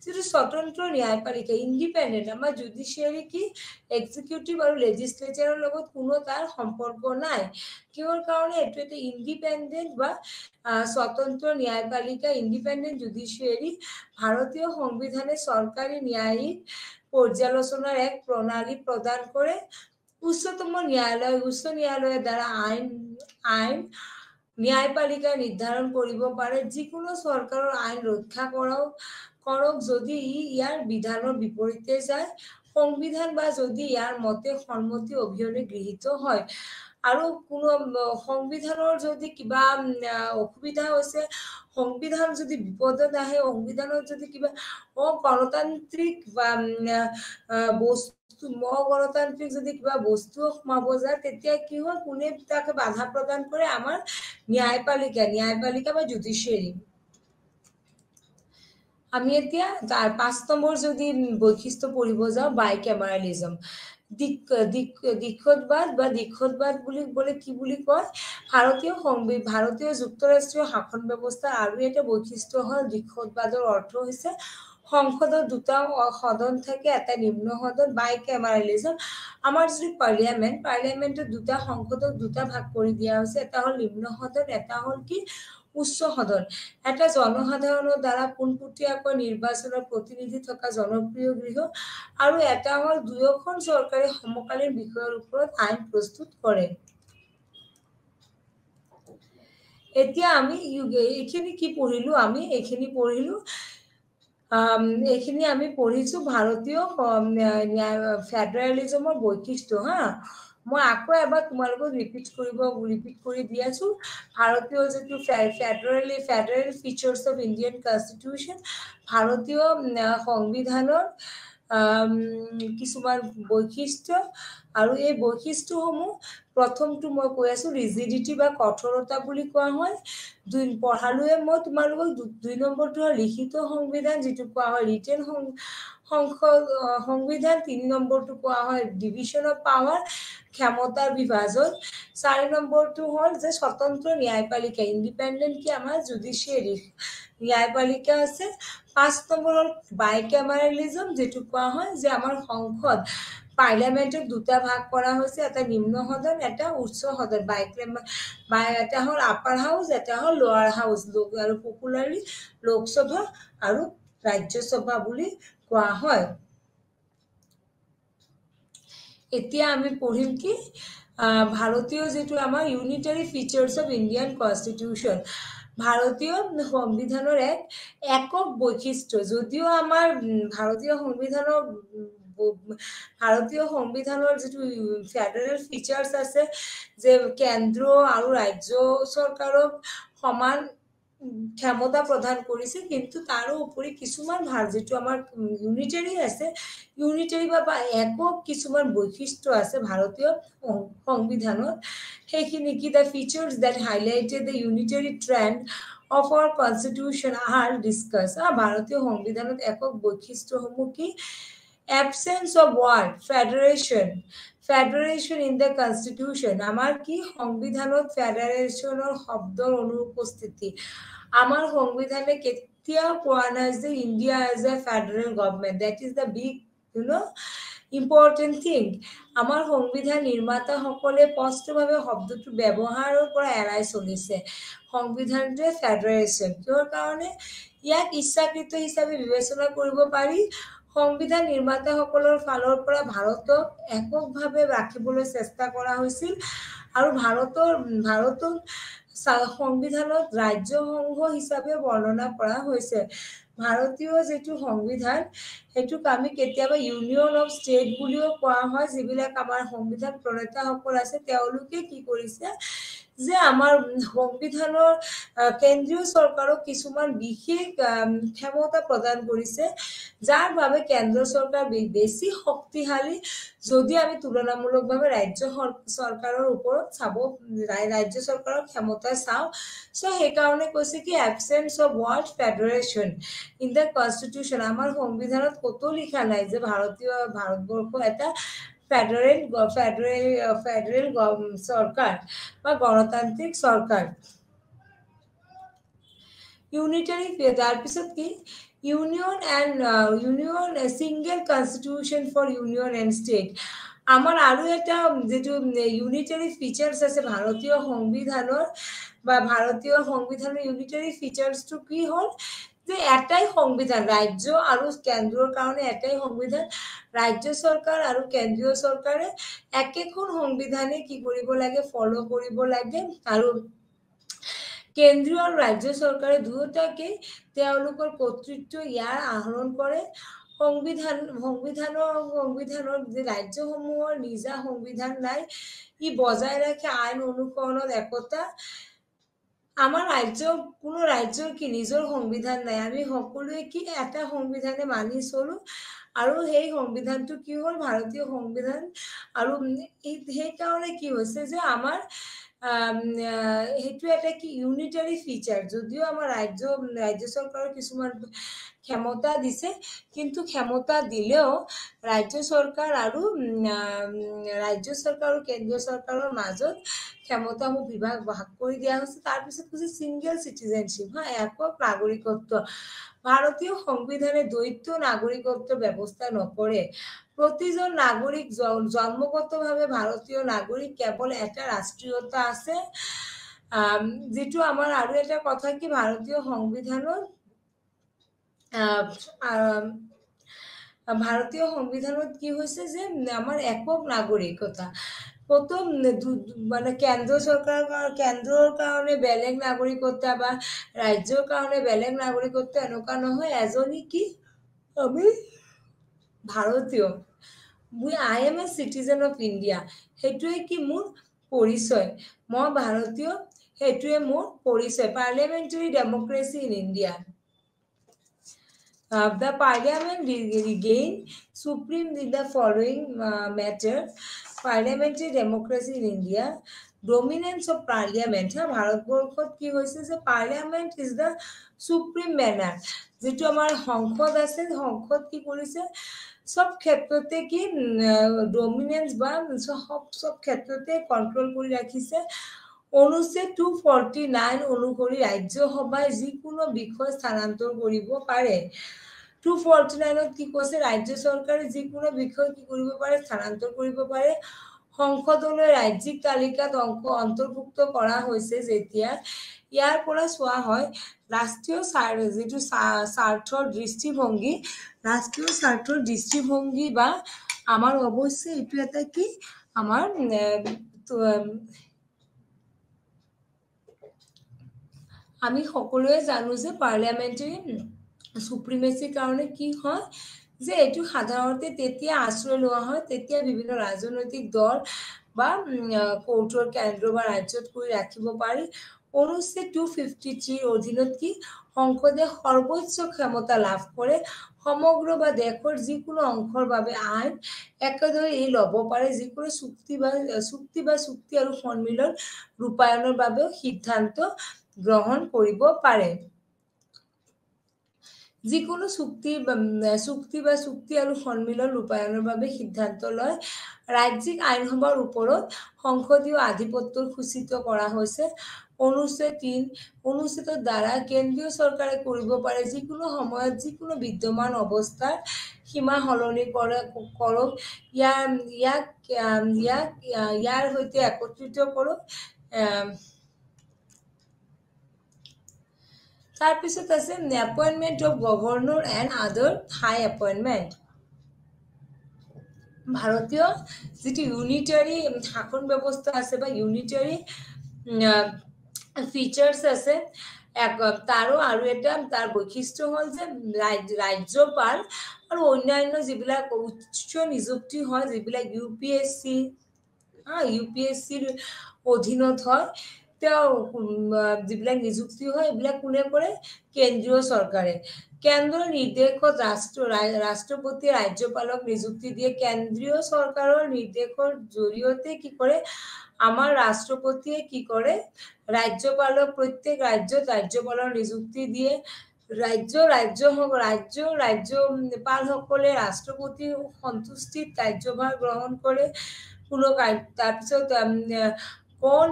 যিটো স্বতন্ত্ৰ ন্যায়পালিকা ইণ্ডিপেণ্ডেণ্ট, আমাৰ জুডিচিয়াৰী কি এক্সিকিউটিভ আৰু লেজিসলেচাৰৰ লগত কোনো তাৰ সম্পৰ্ক নাই। কিহৰ কাৰণে? এইটো এটা ইণ্ডিপেণ্ডেণ্ট বা স্বতন্ত্ৰ ন্যায়পালিকা, ইণ্ডিপেণ্ডেণ্ট জুডিচিয়াৰী। ভাৰতীয় সংবিধানে চৰকাৰী ন্যায়িক পৰ্যালোচনাৰ এক প্ৰণালী প্ৰদান কৰে। উচ্চ ন্যায়ালয়ৰ দ্বাৰা আইন ন্যায়পালিকা নিৰ্ধাৰণ কৰিব পাৰে। যিকোনো চৰকাৰৰ আইন ৰক্ষা কৰক যদি ইয়াৰ বিধানৰ বিপৰীতে যায়, সংবিধান বা যদি ইয়াৰ মতে সন্মতি অবিহনে গৃহীত হয়। আৰু কোনো সংবিধানৰ যদি কিবা অসুবিধা হৈছে, সংবিধান যদি বিপদত আহে, সংবিধানত যদি কিবা গণতান্ত্ৰিক বা গণতান্ত্ৰিক যদি কিবা বস্তু সোমাব যায়, তেতিয়া কি হয়, কোনে তাকে বাধা প্ৰদান কৰে? আমাৰ ন্যায়পালিকা বা জুডিচিয়াৰী। আমি এতিয়া ৫ নম্বৰ যদি বৈশিষ্ট্য পঢ়িব যাওঁ, বাইক্যামেৰালিজম। দিশতবাদ বুলি বলে কি বুলি কয়, ভাৰতীয় যুক্তৰাষ্ট্ৰীয় শাসন ব্যৱস্থাৰ আৰু এটা বৈশিষ্ট্য হ'ল দিশতবাদৰ অৰ্থ হৈছে সংসদৰ দুটা সদন থাকে, এটা নিম্ন সদন। বাইক্যামেৰালিজম আমাৰ যদি পাৰ্লিয়ামেণ্টত সংসদক দুটা ভাগ কৰি দিয়া হৈছে, এটা হ'ল নিম্ন সদন, এটা হ'ল কি উচ্চ সদন। এটা জনসাধাৰণৰ দ্বাৰা পোনপটীয়াকৈ নিৰ্বাচনৰ প্ৰতিনিধি থকা জনপ্ৰিয় গৃহ, আৰু এটা হ'ল দুয়োখন চৰকাৰে সমকালীন বিষয়ৰ ওপৰত আইন প্ৰস্তুত কৰে। এতিয়া আমি এইখিনি কি পঢ়িলো, এইখিনি আমি পঢ়িছো ভাৰতীয় ফেডাৰেলিজমৰ বৈশিষ্ট্য। মই আকৌ এবাৰ তোমালোকক ৰিপিট কৰি দি আছো। ভাৰতীয় যিটো federal features of Indian constitution, ভাৰতীয় সংবিধানৰ কিছুমান বৈশিষ্ট্য, আৰু এই বৈশিষ্ট্যসমূহ প্ৰথমটো মই কৈ আছো ৰিজিডিটি বা কঠোৰতা বুলি কোৱা হয়। পঢ়ালোৱে মই তোমালোকক ২ নম্বৰটো হ'ল লিখিত সংবিধান, যিটো কোৱা হয় ৰিটেন সংবিধান। ৩ নম্বৰটো কোৱা হয় ডিভিজন অফ পাৱাৰ, ক্ষমতাৰ বিভাজন। ৪ নম্বৰটো হ'ল যে স্বতন্ত্ৰ ন্যায়পালিকা, ইণ্ডিপেণ্ডেণ্ট কি আমাৰ জুডিচিয়াৰী ন্যায়পালিকা আছে। ৫ নম্বৰ হ'ল বাইক্যামেৰালিজম, যিটো কোৱা হয় যে আমাৰ সংসদ পাৰ্লিয়ামেণ্টক দুটা ভাগ কৰা হৈছে, এটা নিম্ন সদন, এটা উচ্চ সদন। এটা হ'ল আপাৰ হাউচ, এটা হ'ল লোৱাৰ হাউচ, আৰু পপুলাৰলি লোকসভা আৰু ৰাজ্যসভা বুলি কোৱা হয়। এতিয়া আমি পঢ়িম কি ভাৰতীয় যিটো আমাৰ ইউনিটাৰী ফিচাৰ্ছ অফ ইণ্ডিয়ান কনষ্টিটিউশ্যন, ভাৰতীয় সংবিধানৰ এক একক বৈশিষ্ট্য। যদিও আমাৰ ভাৰতীয় সংবিধানৰ যিটো ফেডাৰেল ফিচাৰ্ছ আছে, যে কেন্দ্ৰ আৰু ৰাজ্য চৰকাৰক সমান ক্ষমতা প্ৰদান কৰিছে, কিন্তু তাৰোপৰি কিছুমান যিটো আমাৰ ইউনিটাৰী আছে, ইউনিটাৰী বা একক কিছুমান বৈশিষ্ট্য আছে ভাৰতীয় সংবিধানত। সেইখিনি কি the features that highlighted the unitary trend of our constitution are discuss. ভাৰতীয় সংবিধানত একক বৈশিষ্ট্যসমূহ কি? absence of word federation in the constitution, আমাৰ কি সংবিধানত ফেডাৰেশনৰ শব্দৰ অনুপস্থিতি। আমাৰ সংবিধানে কেতিয়াও কোৱা নাই যে India as a federal government. That is the big important thing. আমাৰ সংবিধান নিৰ্মাতাসকলে স্পষ্টভাৱে শব্দটো ব্যৱহাৰৰ পৰা এৰাই চলিছে। সংবিধানটোৱে ফেডাৰেশ্যন কিহৰ কাৰণে? ইয়াক ইচ্ছাকৃত হিচাপে বিবেচনা কৰিব পাৰি। সংবিধান নিৰ্মাতাসকলৰ ফালৰ পৰা ভাৰতক এককভাৱে ৰাখিবলৈ চেষ্টা কৰা হৈছিল, আৰু ভাৰতক সংবিধানত ৰাজ্যসংঘ হিচাপে বৰ্ণনা কৰা হৈছে। ভাৰতীয় যিটো সংবিধান, সেইটোক আমি কেতিয়াবা ইউনিয়ন অফ ষ্টেট বুলিও কোৱা হয়। যিবিলাক আমাৰ সংবিধান প্ৰণেতাসকল আছে, তেওঁলোকে কি কৰিছে যে আমাৰ সংবিধানৰ কেন্দ্ৰীয় চৰকাৰক কিছুমান বিশেষ ক্ষমতা প্ৰদান কৰিছে, যাৰ বাবে কেন্দ্ৰ চৰকাৰ বেছি শক্তিশালী। যদি আমি তুলনামূলকভাৱে ৰাজ্য চৰকাৰৰ ওপৰত ৰাজ্য চৰকাৰৰ ক্ষমতা চাওঁ, সেইকাৰণে কৈছে কি absence of word federation in the constitution. আমাৰ সংবিধানত ক'তো লিখা নাই যে ভাৰতবৰ্ষ এটা ফেডাৰেল চৰকাৰ বা গণতান্ত্ৰিক চৰকাৰ। ইউনিটাৰী, তাৰপিছত কি union single constitution for union and state. আমাৰ আৰু এটা যিটো ইউনিটাৰী ফিচাৰ্ছ আছে ভাৰতীয় সংবিধানৰ, বা ভাৰতীয় সংবিধানৰ ইউনিটাৰী ফিচাৰ্ছটো কি হ'ল যে এটাই সংবিধান, ৰাজ্য আৰু কেন্দ্ৰৰ কাৰণে এটাই সংবিধান। ৰাজ্য চৰকাৰ আৰু কেন্দ্ৰীয় চৰকাৰে একেখন সংবিধানে কি কৰিব লাগে, ফলো কৰিব লাগে, আৰু কেন্দ্ৰীয় আৰু ৰাজ্য চৰকাৰে দুয়োটাকে তেওঁলোকৰ কৰ্তৃত্ব ইয়াৰ আহৰণ কৰে। সংবিধানৰ যে ৰাজ্যসমূহৰ নিজা সংবিধান নাই, ই বজাই ৰাখে আইন অনুসৰণৰ একতা। আমাৰ কোনো ৰাজ্যৰ কি নিজৰ সংবিধান নাই, আমি সকলোৱে কি এটা সংবিধানে মানি চলো, আৰু সেই সংবিধানটো কি হ'ল ভাৰতীয় সংবিধান। আৰু সেইকাৰণে কি হৈছে যে আমাৰ সেইটো এটা কি ইউনিটাৰী ফিচাৰ, যদিও আমাৰ ৰাজ্য চৰকাৰৰ কিছুমান ক্ষমতা দিছে, কিন্তু ক্ষমতা দিলেও ৰাজ্য চৰকাৰ আৰু ৰাজ্য চৰকাৰ আৰু কেন্দ্ৰীয় চৰকাৰৰ মাজত ক্ষমতাসমূহ ভাগ কৰি দিয়া হৈছে। তাৰপিছত কৈছে ছিংগল চিটিজেনশ্বিপ, একক নাগৰিকত্ব। ভাৰতীয় সংবিধানে দ্বৈত নাগৰিকত্ব ব্যৱস্থা নকৰে। প্ৰতিজন নাগৰিক জন্মগতভাৱে ভাৰতীয় নাগৰিক, কেৱল এটা ৰাষ্ট্ৰীয়তা আছে। যিটো আমাৰ আৰু এটা কথা কি ভাৰতীয় সংবিধানত ভাৰতীয় সংবিধানত কি হৈছে যে আমাৰ একক নাগৰিকতা। প্ৰথম মানে কেন্দ্ৰৰ কাৰণে বেলেগ নাগৰিকত্ব বা ৰাজ্যৰ কাৰণে বেলেগ নাগৰিকত্ব এনেকুৱা নহয়। এজনী কি আমি ভাৰতীয়, I M a citizen of India, সেইটোৱে কি মোৰ পৰিচয়। মই ভাৰতীয়, সেইটোৱে মোৰ পৰিচয়। Parliamentary democracy in India. The parliament regained supreme in the following matter: parliamentary democracy in India, dominance of parliament. ভাৰতবৰ্ষত কি হৈছে যে parliament is the supreme manner. যিটো আমাৰ সংসদ আছে, সংসদ কি কৰিছে সব ক্ষেত্ৰতে কি ডমিনেন্স বা সব ক্ষেত্ৰতে কন্ট্ৰল কৰি ৰাখিছে। অনুচ্ছেদ 249 অনুসৰি ৰাজ্যসভাই যিকোনো বিষয় স্থানান্তৰ কৰিব পাৰে। 249 কি কৈছে, ৰাজ্য চৰকাৰে যিকোনো বিষয় কি কৰিব পাৰে, স্থানান্তৰ কৰিব পাৰে। সংসদলৈ ৰাজ্যিক তালিকাত অন্তৰ্ভুক্ত কৰা হৈছে যেতিয়া ইয়াৰ পৰা চোৱা হয় ৰাষ্ট্ৰীয় যিটো স্বাৰ্থৰ দৃষ্টিভংগী, ৰাষ্ট্ৰীয় স্বাৰ্থৰ দৃষ্টিভংগী বা আমাৰ অৱশ্যে এইটো এটা কি আমাৰ আমি সকলোৱে জানো যে পাৰ্লিয়ামেণ্টাৰী সুপ্ৰিমেচিৰ কাৰণে কি হয় যে এইটো সাধাৰণতে তেতিয়া আশ্ৰয় লোৱা হয়, তেতিয়া বিভিন্ন ৰাজনৈতিক দল বা কোৰ্টৰ কেন্দ্ৰ বা ৰাজ্যত কৰি ৰাখিব পাৰি। অনুচ্ছেদ 253 অধীনত কি সংসদে সৰ্বোচ্চ ক্ষমতা লাভ কৰে। সমগ্ৰ বা দেশৰ যিকোনো অংশৰ বাবে আইন একেদৰে ল'ব পাৰে। যিকোনো চুক্তি আৰু সন্মিলন ৰূপায়ণৰ বাবেও সিদ্ধান্ত গ্ৰহণ কৰিব পাৰে। যিকোনো চুক্তি আৰু সন্মিলন ৰূপায়ণৰ বাবে সিদ্ধান্ত লয়। ৰাজ্যিক আইনসভাৰ ওপৰত সংসদীয় আধিপত্য সূচিত কৰা হৈছে। অনুচ্ছেদ 3 অনুচ্ছেদৰ দ্বাৰা কেন্দ্ৰীয় চৰকাৰে কৰিব পাৰে যিকোনো সময়ত যিকোনো বিদ্যমান অৱস্থাৰ সীমা সলনি কৰক, ইয়াৰ সৈতে একত্ৰিত কৰক। তাৰপিছত আছে appointment of governor and other high appointment. ভাৰতীয় যিটো ইউনিটাৰী শাসন ব্যৱস্থা আছে বা ইউনিটাৰী ফিচাৰ্ছ আছে, তাৰো আৰু এটা তাৰ বৈশিষ্ট্য হ'ল যে ৰাজ্যপাল আৰু অন্যান্য যিবিলাক উচ্চ নিযুক্তি হয়, যিবিলাক UPSCৰ অধীনত হয়, তেওঁ যিবিলাক নিযুক্তি হয় এইবিলাক কোনে কৰে? কেন্দ্ৰীয় চৰকাৰে। কেন্দ্ৰৰ নিৰ্দেশত ৰাষ্ট্ৰপতিয়ে ৰাজ্যপালক নিযুক্তি দিয়ে। কেন্দ্ৰীয় চৰকাৰৰ নিৰ্দেশৰ জৰিয়তে কি কৰে আমাৰ ৰাষ্ট্ৰপতিয়ে কি কৰে ৰাজ্যপালক, প্ৰত্যেক ৰাজ্যত ৰাজ্যপালৰ নিযুক্তি দিয়ে। ৰাজ্যপালসকলে ৰাষ্ট্ৰপতিৰ সন্তুষ্টিত কাৰ্যভাৰ গ্ৰহণ কৰে। তাৰপিছত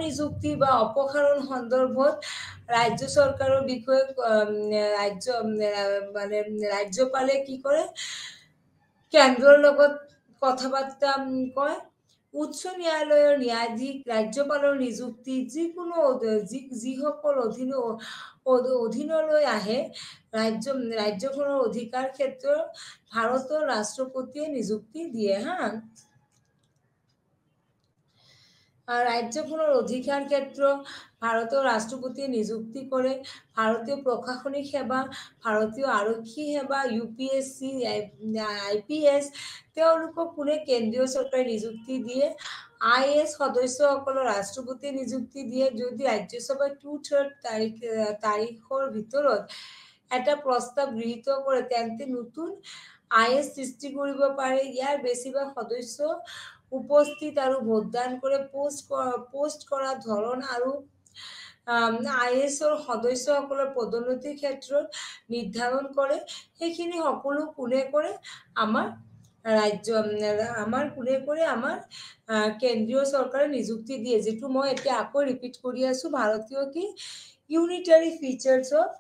নিযুক্তি বা অপসাৰণ সন্দৰ্ভত ৰাজ্য চৰকাৰৰ বিষয়ে ৰাজ্যপালে কি কৰে কেন্দ্ৰৰ লগত কথা বাৰ্তা কয়। উচ্চ ন্যায়ালয়ৰ ন্যায়াধীশ ৰাজ্যপালৰ নিযুক্তি যিসকল অধীনলৈ আহে ৰাজ্যখনৰ অধিকাৰ ক্ষেত্ৰত ভাৰতৰ ৰাষ্ট্ৰপতিয়ে নিযুক্তি দিয়ে। ৰাজ্যখনৰ অধিকাৰ ক্ষেত্ৰ ভাৰতৰ ৰাষ্ট্ৰপতিয়ে নিযুক্তি কৰে। ভাৰতীয় প্ৰশাসনিক সেৱা, ভাৰতীয় আৰক্ষী সেৱা, UPSC, IPS তেওঁলোকক কোনে কেন্দ্ৰীয় চৰকাৰে নিযুক্তি দিয়ে। IAS সদস্যসকলৰ ৰাষ্ট্ৰপতিয়ে নিযুক্তি দিয়ে। যদি ৰাজ্যসভাই 2/3 তাৰিখৰ ভিতৰত এটা প্ৰস্তাৱ গৃহীত কৰে তেন্তে নতুন IAS সৃষ্টি কৰিব পাৰে। ইয়াৰ বেছিভাগ সদস্য উপস্থিত আৰু ভোটদান কৰে, পোষ্ট কৰা ধৰণ আৰু ISৰ সদস্যসকলৰ পদোন্নতিৰ ক্ষেত্ৰত নিৰ্ধাৰণ কৰে। সেইখিনি সকলো কোনে কৰে? আমাৰ আমাৰ কেন্দ্ৰীয় চৰকাৰে নিযুক্তি দিয়ে, যিটো মই এতিয়া আকৌ ৰিপিট কৰি আছো। ভাৰতীয় কি ইউনিটাৰী ফিচাৰ্ছ অফ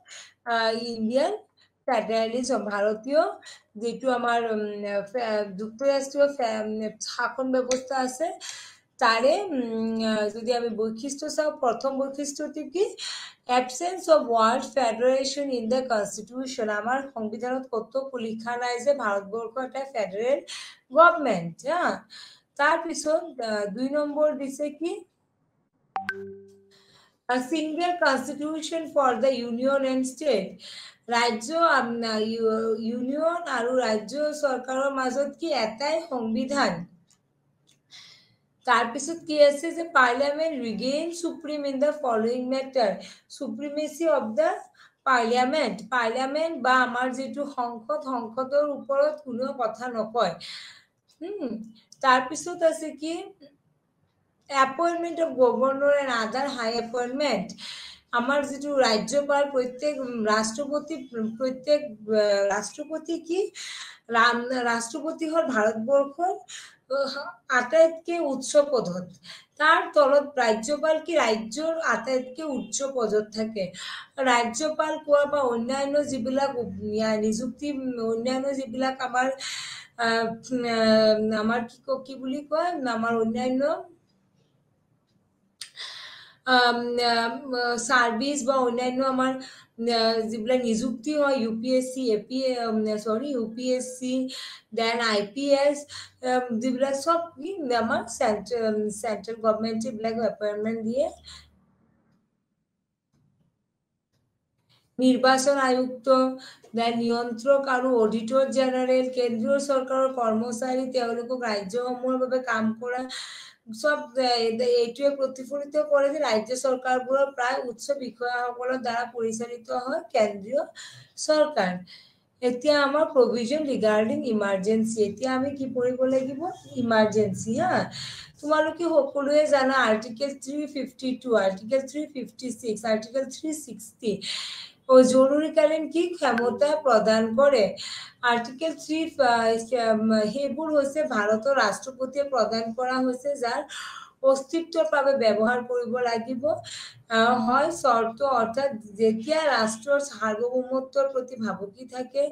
ইণ্ডিয়ান ফেডাৰেলিজম, ভাৰতীয় যিটো আমাৰ যুক্তৰাষ্ট্ৰীয় শাসন ব্যৱস্থা আছে তাৰে যদি আমি বৈশিষ্ট্য চাওঁ, প্ৰথম বৈশিষ্ট্যটি কি? Absence of word federation in the constitution. আমার সংবিধানত কতো লিখা নাই যে ভারতবর্ষ একটা ফেডারেল গভর্নমেন্ট। হ্যাঁ, তাৰপিছত 2 নম্বৰ দিছে কি? A single constitution for the union and state. ৰাজ্য ইউনিয়ন আৰু ৰাজ্য চৰকাৰৰ মাজত কি এটাই সংবিধান। তাৰপিছত কি আছে যে parliament regain supreme in the following matter. Supremacy of the parliament বা আমাৰ যিটো সংসদৰ ওপৰত কোনো কথা নকয়। তাৰপিছত আছে কি appointment of governor and other high appointment. আমাৰ যিটো ৰাজ্যপাল প্ৰত্যেক ৰাষ্ট্ৰপতি কি ৰাষ্ট্ৰপতি হল ভাৰতবৰ্ষৰ আটাইতকৈ উচ্চ পদত। তাৰ তলত ৰাজ্যপাল কি ৰাজ্যৰ আটাইতকৈ উচ্চ পদত থাকে। ৰাজ্যপাল কোৱা বা অন্যান্য যিবিলাক নিযুক্তি, অন্যান্য যিবিলাক আমাৰ কি বুলি কয়, আমাৰ অন্যান্য সাৰ্ভিস বা অন্যান্য আমাৰ যিবিলাক নিযুক্তি হয়, UPSC দেন IPS, যিবিলাক সব কি আমাৰ চেন্ট্ৰেল গভৰ্নমেন্ট এইবিলাক এপইন্টমেন্ট দিয়ে। নিৰ্বাচন আয়ুক্ত, দেন নিয়ন্ত্ৰক আৰু অডিটৰ জেনেৰেল, কেন্দ্ৰীয় চৰকাৰৰ কৰ্মচাৰী, তেওঁলোকক ৰাজ্যসমূহৰ বাবে কাম কৰা সব এইটোৱে প্ৰতিফলিত কৰে যে ৰাজ্য চৰকাৰবোৰৰ প্ৰায় উচ্চ বিষয়াসকলৰ দ্বাৰা পৰিচালিত হয় কেন্দ্ৰীয় চৰকাৰ। এতিয়া আমাৰ প্ৰভিজন ৰিগাৰ্ডিং ইমাৰ্জেঞ্চি। এতিয়া আমি কি পঢ়িব লাগিব? ইমাৰ্জেঞ্চি। হা, তোমালোকে সকলোৱে জানা আৰ্টিকেল 352, আৰ্টিকেল 356, আৰ্টিকেল 360 জৰুৰীকালীন কি ক্ষমতা প্ৰদান কৰে। আৰ্টিকেল 3 সেইবোৰ হৈছে ভাৰতৰ ৰাষ্ট্ৰপতিয়ে প্ৰদান কৰা হৈছে, যাৰ অস্তিত্বৰ বাবে ব্যৱহাৰ কৰিব লাগিব হয় চৰ্ত, অৰ্থাৎ যেতিয়া ৰাষ্ট্ৰৰ সাৰ্বভৌমত্বৰ প্ৰতি ভাবুকি থাকে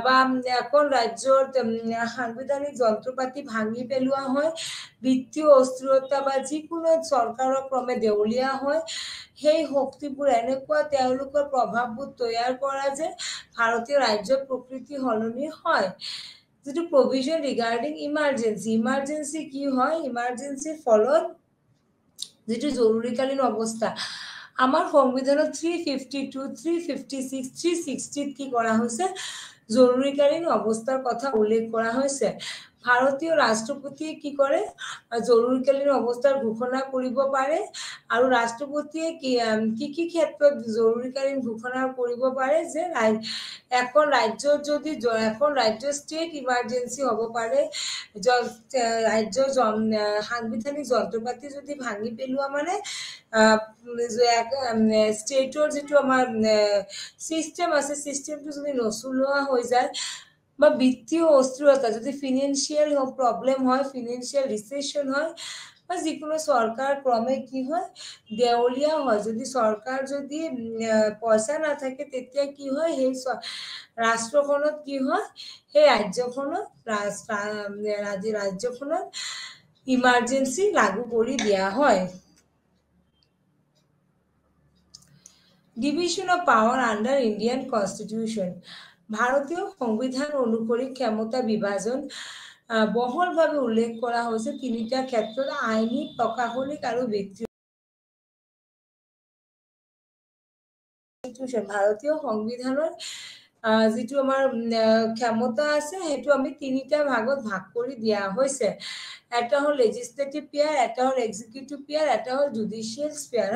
বা এখন ৰাজ্যৰ সাংবিধানিক যন্ত্ৰপাতি ভাঙি পেলোৱা হয়, বিত্তীয় অস্থিৰতা বা যিকোনো চৰকাৰৰ ক্ৰমে দেউলীয়া হয়, সেই শক্তিবোৰ এনেকুৱা তেওঁলোকৰ প্ৰভাৱবোৰ তৈয়াৰ কৰা যে ভাৰতীয় ৰাজ্যৰ প্ৰকৃতি সলনি হয়। যিটো প্ৰভিজন ৰিগাৰ্ডিং ইমাৰ্জেঞ্চি কি হয়? ইমাৰ্জেঞ্চিৰ ফলত যিটো জৰুৰীকালীন অৱস্থা, আমাৰ সংবিধানত 352, 356, 360 কি কৰা হৈছে? জৰুৰীকালীন অৱস্থাৰ কথা উল্লেখ কৰা হৈছে। ভাৰতীয় ৰাষ্ট্ৰপতিয়ে কি কৰে? জৰুৰীকালীন অৱস্থাৰ ঘোষণা কৰিব পাৰে। আৰু ৰাষ্ট্ৰপতিয়ে কি ক্ষেত্ৰত জৰুৰীকালীন ঘোষণা কৰিব পাৰে? যে এখন ৰাজ্যৰ যদি এখন ৰাজ্যৰ ষ্টেট ইমাৰ্জেঞ্চি হ'ব পাৰে, ৰাজ্যৰ সাংবিধানিক যন্ত্ৰপাতি যদি ভাঙি পেলোৱা মানে ষ্টেটৰ যিটো আমাৰ চিষ্টেম আছে, চিষ্টেমটো যদি নচলোৱা হৈ যায় বা বিত্তীয় অস্থিৰতা, যদি ফিনেন্সিয়েল প্ৰব্লেম হয়, ফিনেন্সিয়েল ৰিচেশ্যন হয়, বা যিকোনো চৰকাৰ ক্ৰমে কি হয়? দেউলীয়া হয়। যদি চৰকাৰ যদি পইচা নাথাকে, তেতিয়া কি হয়? সেই ৰাষ্ট্ৰখনত কি হয়? সেই ৰাজ্যখনত ইমাৰ্জেঞ্চি লাগু কৰি দিয়া হয়। Division of power under Indian constitution. ভাৰতীয় সংবিধান অনুসৰি ক্ষমতা বিভাজন বহলভাৱে উল্লেখ কৰা হৈছে তিনিটা ক্ষেত্ৰত: আইনী, প্ৰশাসনিক আৰু বিত্তীয়। ভাৰতীয় সংবিধানৰ যিটো আমাৰ ক্ষমতা আছে, সেইটো আমি তিনিটা ভাগত ভাগ কৰি দিয়া হৈছে। এটা হ'ল লেজিসলেটিভ স্ফিয়াৰ, এটা হ'ল এক্সিকিউটিভ স্ফিয়াৰ, এটা হ'ল জুডিচিয়েল স্ফিয়াৰ।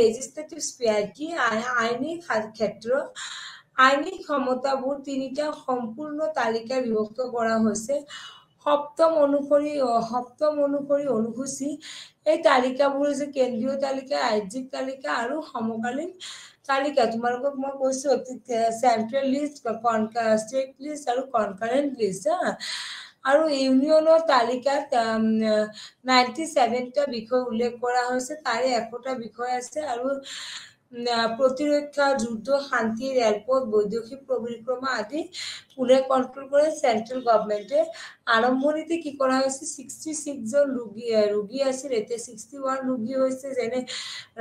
লেজিসলেটিভ স্ফিয়াৰ কি? আইনী ক্ষেত্ৰ। আইনী ক্ষমতাবোৰ তিনিটা সম্পূৰ্ণ তালিকা বিভক্ত কৰা হৈছে: সপ্তম অনুসৰি অনুসূচী এই তালিকাবোৰ হৈছে কেন্দ্ৰীয় তালিকা, ৰাজ্যিক তালিকা আৰু সমকালীন তালিকা। তোমালোকক মই কৈছো চেন্ট্ৰেল লিষ্ট, ষ্টেট লিষ্ট আৰু কনকাৰেণ্ট লিষ্ট। আৰু ইউনিয়নৰ তালিকাত 97টা বিষয় উল্লেখ কৰা হৈছে, তাৰে 100টা বিষয় আছে। আৰু প্ৰতিৰক্ষা, যুদ্ধ, শান্তি, ৰেলপথ, বৈদেশিক পৰিক্ৰমা আদি কোনে কন্ট্ৰোল কৰে? সেন্ট্ৰেল গভৰ্নমেন্টে। আৰম্ভণিতে কি কৰা হৈছে? 66 জন ৰোগী আছিল, এতিয়া 61 ৰোগী হৈছে, যেনে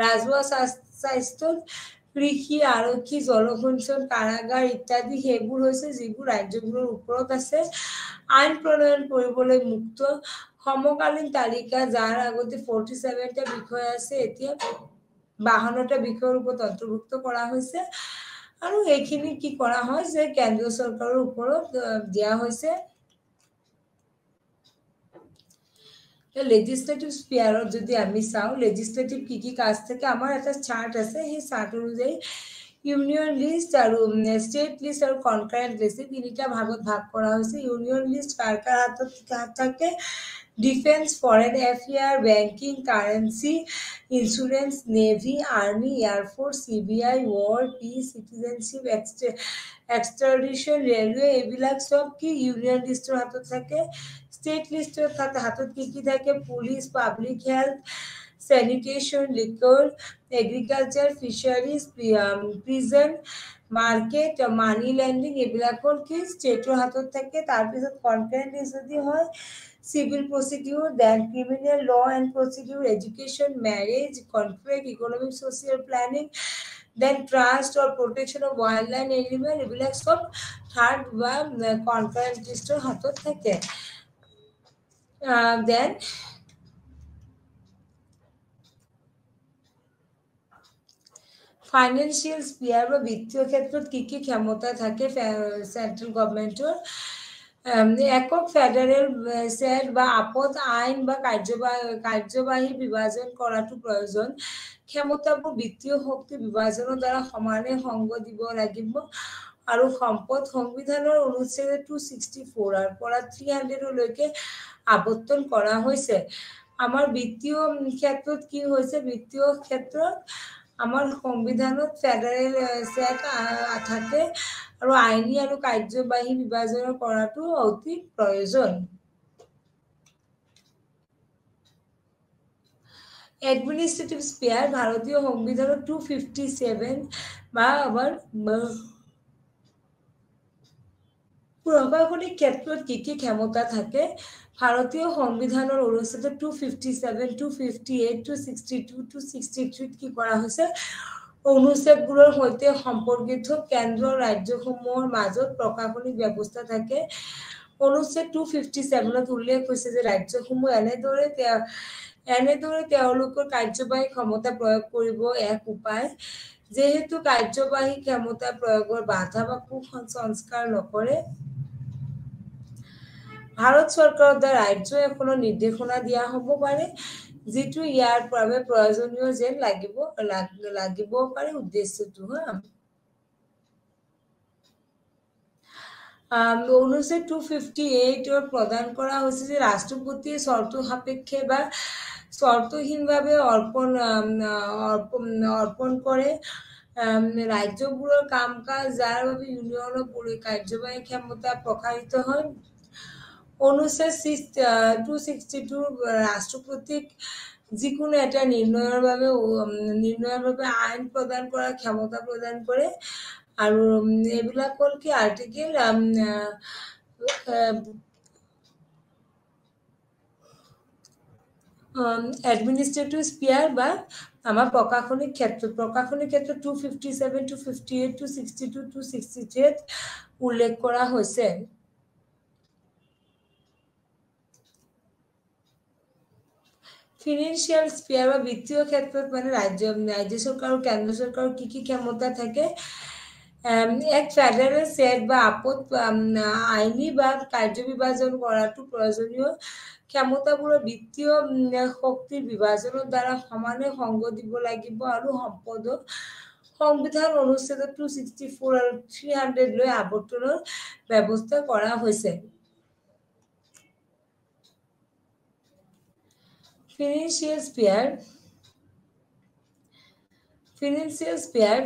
ৰাজহুৱা স্বাস্থ্য, কৃষি, আৰক্ষী, জলসিঞ্চন, কাৰাগাৰ ইত্যাদি। সেইবোৰ হৈছে যিবোৰ ৰাজ্যবোৰৰ ওপৰত আছে। আইন প্ৰণয়ন কৰিবলৈ মুক্ত। সমকালীন তালিকা, যাৰ আগতে 47টা বিষয় আছে, এতিয়া 52টা বিষয়ৰ ওপৰত অন্তৰ্ভুক্ত কৰা হৈছে। আৰু এইখিনি কি কৰা হয় যে কেন্দ্ৰীয় চৰকাৰৰ ওপৰত দিয়া হৈছে। লেজিসলেটিভ স্পিয়াৰত যদি আমি চাওঁ, লেজিসলেটিভ কি কাজ থাকে, আমাৰ এটা চাৰ্ট আছে, সেই চাৰ্ট অনুযায়ী ইউনিয়ন লিষ্ট আৰু ষ্টেট লিষ্ট আৰু কনকাৰেণ্ট লিষ্ট তিনিটা ভাগত ভাগ কৰা হৈছে। ইউনিয়ন লিষ্ট কাৰ কাৰ হাতত থাকে? Defence, foreign affair, banking, currency, insurance, navy, army, air force, CBI, war, peace, citizenship, extradition, railway, এইবিলাক সব কি ইউনিয়ন লিষ্টৰ হাতত থাকে। ষ্টেট লিষ্টৰ হাতত কি থাকে? Police, public health, sanitation, liquor, agriculture, fisheries, prison, market, money lending, এইবিলাকৰ কি ষ্টেটৰ হাতত থাকে। তাৰপিছত কনকাৰেণ্ট লিষ্ট যদি হয়, civil procedure, then criminal law and procedure, education, marriage, contract, economic social planning, then trust or protection of wildlife animal, এইবিলাক সব third বা কনকারেন্ট লিস্টের হাতত থাকে। then ফাইনেন্সিয়াল স্পিয়াৰ বা বিত্তীয় ক্ষেত্ৰত কি ক্ষমতা থাকে সেন্ট্ৰেল গভৰ্নমেন্টৰ? একক ফেডাৰেল সেট বা আপদ আইন বা কাৰ্যবাহী বিভাজন কৰাটো প্ৰয়োজন। ক্ষমতাবোৰ বিত্তীয় শক্তি বিভাজনৰ দ্বাৰা সমানে সংগ দিব লাগিব। আৰু সম্পদ সংবিধানৰ অনুচ্ছেদ 264 পৰা 300 লৈকে আবণ্টন কৰা হৈছে। আমাৰ বিত্তীয় ক্ষেত্ৰত কি হৈছে? বিত্তীয় ক্ষেত্ৰত আমাৰ সংবিধানত ফেডাৰেল সেট থাকে আৰু আইনী আৰু কাৰ্যবাহী বিভাজন কৰাটো অতি প্ৰয়োজন। এডমিনিস্ট্ৰেটিভ স্পিয়াৰ ভাৰতীয় সংবিধানেৰ 257 বা আবাৰ প্ৰশাসনিক ক্ষেত্ৰত কি ক্ষমতা থাকে? ভাৰতীয় সংবিধানেৰ অনুচ্ছেদ 257, 258, 262, 263 কি কৰা হৈছে? অনুচ্ছেদবোৰৰ সৈতে সম্পৰ্কিত কেন্দ্ৰ ৰাজ্যসমূহৰ মাজত প্ৰশাসনিক ব্যৱস্থা থাকে। অনুচ্ছেদ 257ত উল্লেখ হৈছে যে ৰাজ্যসমূহ এনেদৰে তেওঁলোকৰ কাৰ্যবাহী ক্ষমতা প্ৰয়োগ কৰিব এক উপায়, যেহেতু কাৰ্যবাহী ক্ষমতা প্ৰয়োগৰ বাধা বা কুসংস্কাৰ নকৰে। ভাৰত চৰকাৰৰ দ্বাৰা ৰাজ্য এখনৰ নিৰ্দেশনা দিয়া হ'ব পাৰে, যিটো ইয়াৰ বাবে প্ৰয়োজনীয় যেন লাগিব পাৰে উদ্দেশ্যটো। অনুচ্ছেদ 258 প্ৰদান কৰা হৈছে যে ৰাষ্ট্ৰপতিয়ে চৰ্ত সাপেক্ষে বা শর্তহীনভাবে অর্পণ করে রাজ্যগুলোর কাম-কাজ, যার বাবে ইউনিয়নের কার্যবাহী ক্ষমতা প্রসারিত হয়। অনুচ্ছেদ 262 রাষ্ট্রপতিক যিকোনো এটা নির্ণয়ের বাবে আইন প্রদান করার ক্ষমতা প্রদান করে। আৰু এইবিলাক হ'ল কি আৰ্টিকেল এডমিনিস্ট্রেটিভ স্পিয়ার বা আমার প্রশাসনিক ক্ষেত্র 257, 258, 262, 263 উল্লেখ করা হয়েছে। ফিনান্সিয়াল স্পিয়ার বা বিত্তীয় ক্ষেত্ৰত মানে রাজ্য সরকার ও কেন্দ্র সরকার কি ক্ষমতা থাকে? এক ফেডারেল সেট বা আপদ আইনী বা কার্য বিভাজন কৰাটো প্ৰয়োজনীয়। ক্ষমতাবোৰৰ বিত্তীয় শক্তিৰ বিভাজনৰ দ্বাৰা সমানে সংগ দিব লাগিব আৰু সম্পদ সংবিধান অনুচ্ছেদ 264 আৰু 300 লৈ আবণ্টনৰ ব্যৱস্থা কৰা হৈছে। Financial sphere,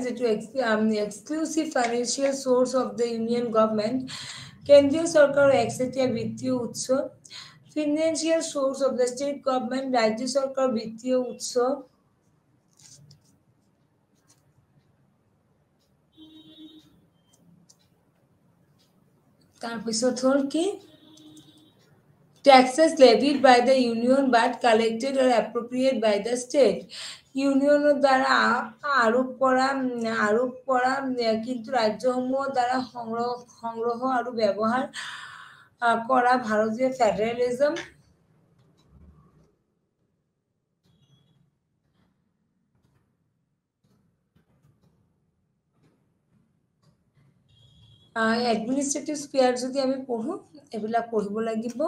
যেটো exclusive financial source of the union government, কেন্দ্রীয় সরকার একচেটিয়া বিত্তীয় উৎস। Financial source of the state government, রাজ্য সরকার বিত্তীয় উৎস। তাৰপিছত হ'ল কি taxes levied by the union but collected or appropriated by the state. ইউনিয়নের দ্বারা আরোপ করা কিন্তু রাজ্যসমূহ দ্বারা সংগ্রহ আৰু ব্যবহাৰ কৰা ভাৰতীয় ফেডাৰেলিজম। এডমিনিষ্ট্ৰেটিভ স্ফিয়াৰ যদি আমি পঢ়ো এইবিলাক পঢ়িব লাগিব।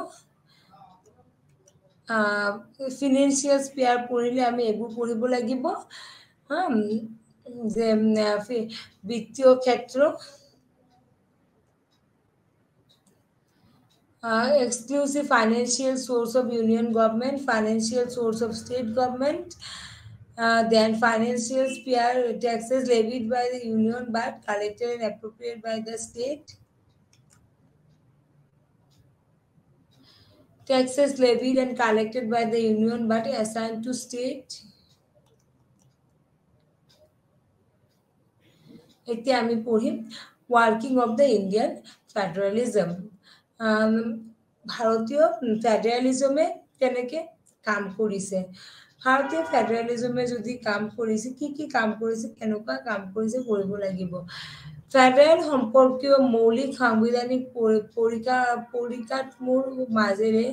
ফিনান্সিয়াল স্ফিয়াৰ পঢ়িলে আমি এইবোৰ পঢ়িব লাগিব যে বিত্তীয় ক্ষেত্ৰ, exclusive financial source of union government, financial source of state government, then financial sphere, taxes levied by the union but collected and appropriated by the state. Taxes levied and collected by the union but assigned to state. এতিয়া আমি পঢ়িম working of the Indian federalism. ভারতীয় ফেডারেলিজমে কেনেকে কাম কৰিছে, ভাৰতীয় ফেডাৰেলিজমে যদি কাম কৰিছে, কি কাম কৰিছে, কেনেকুৱা কাম কৰিছে পঢ়িব লাগিব। ফেডাৰেল সম্পৰ্কীয় মৌলিক সাংবিধানিক পৰিকাঠামোৰ মাজেৰে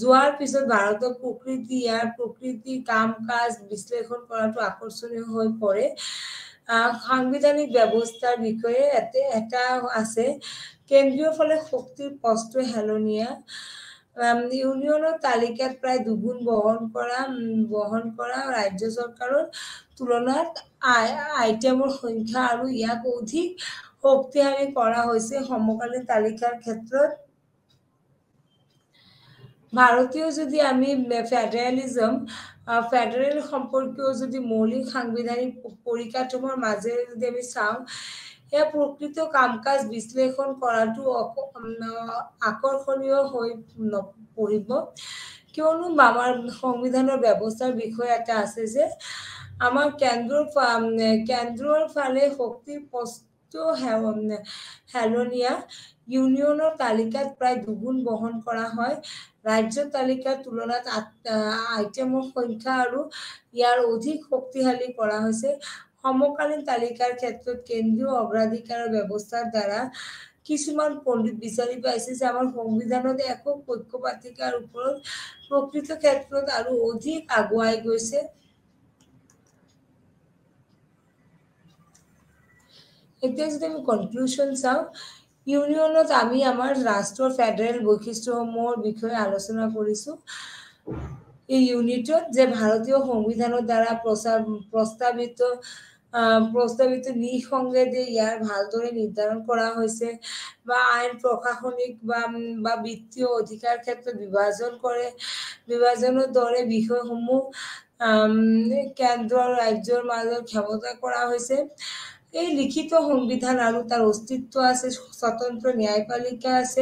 যোৱাৰ পিছত ভাৰতৰ প্ৰকৃতি কাম কাজ বিশ্লেষণ কৰাটো আকৰ্ষণীয় হৈ পৰে। সাংবিধানিক ব্যৱস্থাৰ বিষয়ে এটা আছে কেন্দ্ৰীয় ফালে শক্তিৰ পষ্ট হেলনীয়া, ইউনিয়নৰ তালিকাত প্ৰায় দুগুণ বহন কৰা ৰাজ্য চৰকাৰৰ তুলনাত আইটেমৰ সংখ্যা আৰু ইয়াক অধিক শক্তিশালী কৰা হৈছে সমকালীন তালিকাৰ ক্ষেত্ৰত। ভাৰতীয় যদি আমি ফেডাৰেল সম্পৰ্কীয় যদি মৌলিক সাংবিধানিক পৰিকাঠামোৰ মাজেৰে যদি আমি চাওঁ, এয়া প্ৰকৃত কাম কাজ বিশ্লেষণ কৰাটো আকৰ্ষণীয় হৈ পৰিব, কিয়নো আমাৰ সংবিধানৰ ব্যৱস্থাৰ বিষয়ে এটা আছে যে আমাৰ কেন্দ্ৰৰ ফালে শক্তিৰ পষ্ট হেলনীয়া, ইউনিয়নৰ তালিকাত প্ৰায় দুগুণ বহন কৰা হয়, ৰাজ্য তালিকাৰ তুলনাত আইটেমৰ সংখ্যা আৰু ইয়াৰ অধিক শক্তিশালী কৰা হৈছে সমকালীন তালিকাৰ ক্ষেত্ৰত কেন্দ্ৰীয় অগ্ৰাধিকাৰৰ ব্যৱস্থাৰ দ্বাৰা। কিছুমান পণ্ডিত বিচাৰি পাইছে যে আমাৰ সংবিধানত একক পক্ষপাতিকাৰ ওপৰত প্ৰকৃত ক্ষেত্ৰত আৰু অধিক আগুৱাই গৈছে। এতিয়া যদি আমি কনক্লুশন চাওঁ, ইউনিয়নত আমি আমাৰ ৰাষ্ট্ৰৰ ফেডাৰেল বৈশিষ্ট্যসমূহৰ বিষয়ে আলোচনা কৰিছো এই ইউনিটত, যে ভাৰতীয় সংবিধানৰ দ্বাৰা প্ৰস্তাৱিত নিঃসংগেদে ইয়াৰ ভালদৰে নিৰ্ধাৰণ কৰা হৈছে বা আইন প্ৰশাসনিক বা বিত্তীয় অধিকাৰ ক্ষেত্ৰত বিভাজনৰ দৰে বিষয়সমূহ কেন্দ্ৰ আৰু ৰাজ্যৰ মাজত ক্ষমতা কৰা হৈছে। এই লিখিত সংবিধান আৰু তাৰ অস্তিত্ব আছে, স্বতন্ত্ৰ ন্যায়পালিকা আছে,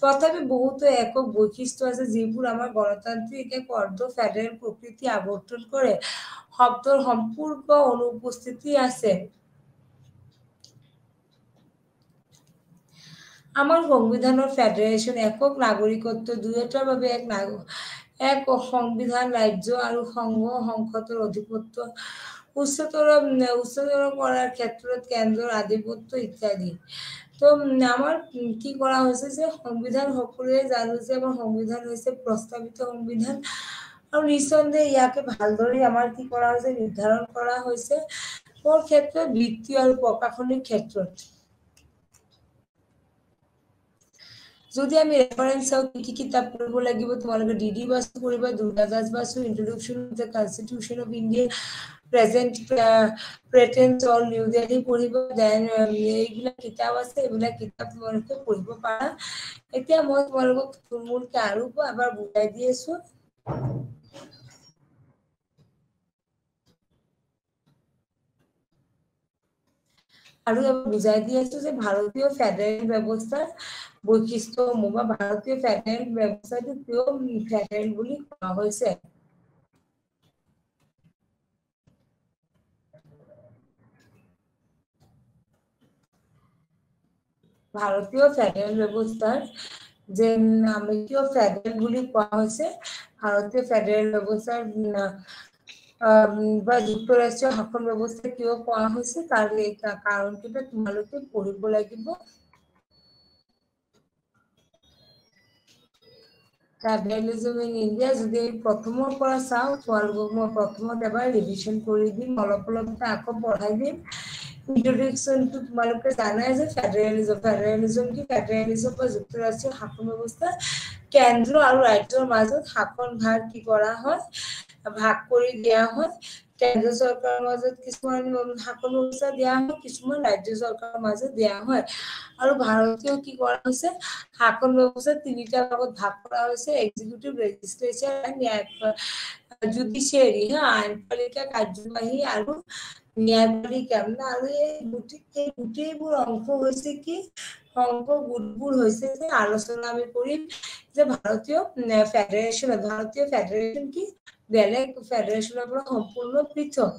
তথাপি বহুতো একক বৈশিষ্ট্য আছে যিবোৰ আমাৰ গণতান্ত্ৰিক এক অৰ্ধ ফেডাৰেল প্ৰকৃতি আৱৰ্তন কৰে। শব্দৰ সম্পূৰ্ণ অনুপস্থিতি আছে। আমাৰ সংবিধানৰ ফেডাৰেশন একক নাগৰিকত্ব দুয়োটাৰ বাবে এক সংবিধান, ৰাজ্য আৰু সংসদৰ আধিপত্য উচ্চতৰ কৰাৰ ক্ষেত্ৰত কেন্দ্ৰৰ আধিপত্য ইত্যাদি। তো আমাৰ কি কৰা হৈছে যে সংবিধান সকলোৱে জানো যে আমাৰ সংবিধান হৈছে প্ৰস্তাৱিত সংবিধান আৰু নিঃসন্দেহে ইয়াকে ভালদৰে আমাৰ কি কৰা হৈছে নিৰ্ধাৰণ কৰা হৈছে কোন ক্ষেত্ৰত বিত্তীয় আৰু প্ৰশাসনিক ক্ষেত্ৰত। যদি আমি ৰেফাৰেন্স চাও কি কিতাপ পঢ়িব লাগিব, তোমালোকে ডিডি বাসু পঢ়িবা, Durgadas Basu introduction to the constitution of India, present Prentice Hall New Delhi পঢ়িবা। দেন এইবিলাক কিতাপ আছে, এইবিলাক কিতাপ তোমালোকে পঢ়িব পাৰা। এতিয়া মই তোমালোকক থুলমূলকৈ আৰু এবাৰ বুজাই দি আছো। আৰু বুজাই দি আছো যে ভাৰতীয় ফেডাৰেল ব্যৱস্থাৰ বৈশিষ্ট্যসমূহ বা ভাৰতীয় ফেডাৰেল ব্যৱস্থাটো কিয় ফেডাৰেল বুলি কোৱা হৈছে। ভাৰতীয় ফেডাৰেল ব্যৱস্থাৰ যে আমি কিয় ফেডাৰেল বুলি কোৱা হৈছে, ভাৰতীয় ফেডাৰেল ব্যৱস্থাৰ বা যুক্তৰাষ্ট্ৰীয় শাসন ব্যৱস্থা কিয় কোৱা হৈছে তাৰ কাৰণকেইটা তোমালোকে পঢ়িব লাগিব। ফেডাৰেলিজম ইন ইণ্ডিয়া যদি আমি প্ৰথমৰ পৰা চাওঁ, তোমালোকক মই প্ৰথমত এবাৰ ৰিভিজন কৰি দিম, অলপ আকৌ পঢ়াই দিম। ইন্ট্ৰডাকশ্যনটো তোমালোকে জানাই যে ফেডাৰেলিজম কি, ফেডাৰেলিজম বা যুক্তৰাষ্ট্ৰীয় শাসন ব্যৱস্থা কেন্দ্ৰ আৰু ৰাজ্যৰ মাজত শাসন ভাগ কি কৰা হয়, ভাগ কৰি দিয়া হয়। কেন্দ্ৰ চৰকাৰৰ মাজত কিছুমান শাসন ব্যৱস্থা দিয়া হয়, কিছুমান ৰাজ্য চৰকাৰৰ মাজত দিয়া হয়। আৰু ভাৰতীয় কি কৰা হৈছে, শাসন ব্যৱস্থা তিনিটা ভাগত ভাগ কৰা হৈছে, এক্সিকিউটিভ, লেজিসলেচাৰ এণ্ড জুডিচিয়াৰী, আইনপালিকা, কাৰ্যবাহী আৰু ন্যায়পালিকা। আৰু এই গোটেইবোৰ অংশ হৈছে কি, গোটবোৰ হৈছে যে আলোচনা আমি কৰিম যে ভাৰতীয় ফেডাৰেচন কি বেলেগ ফেডাৰেচনৰ পৰা সম্পূৰ্ণ পৃথক।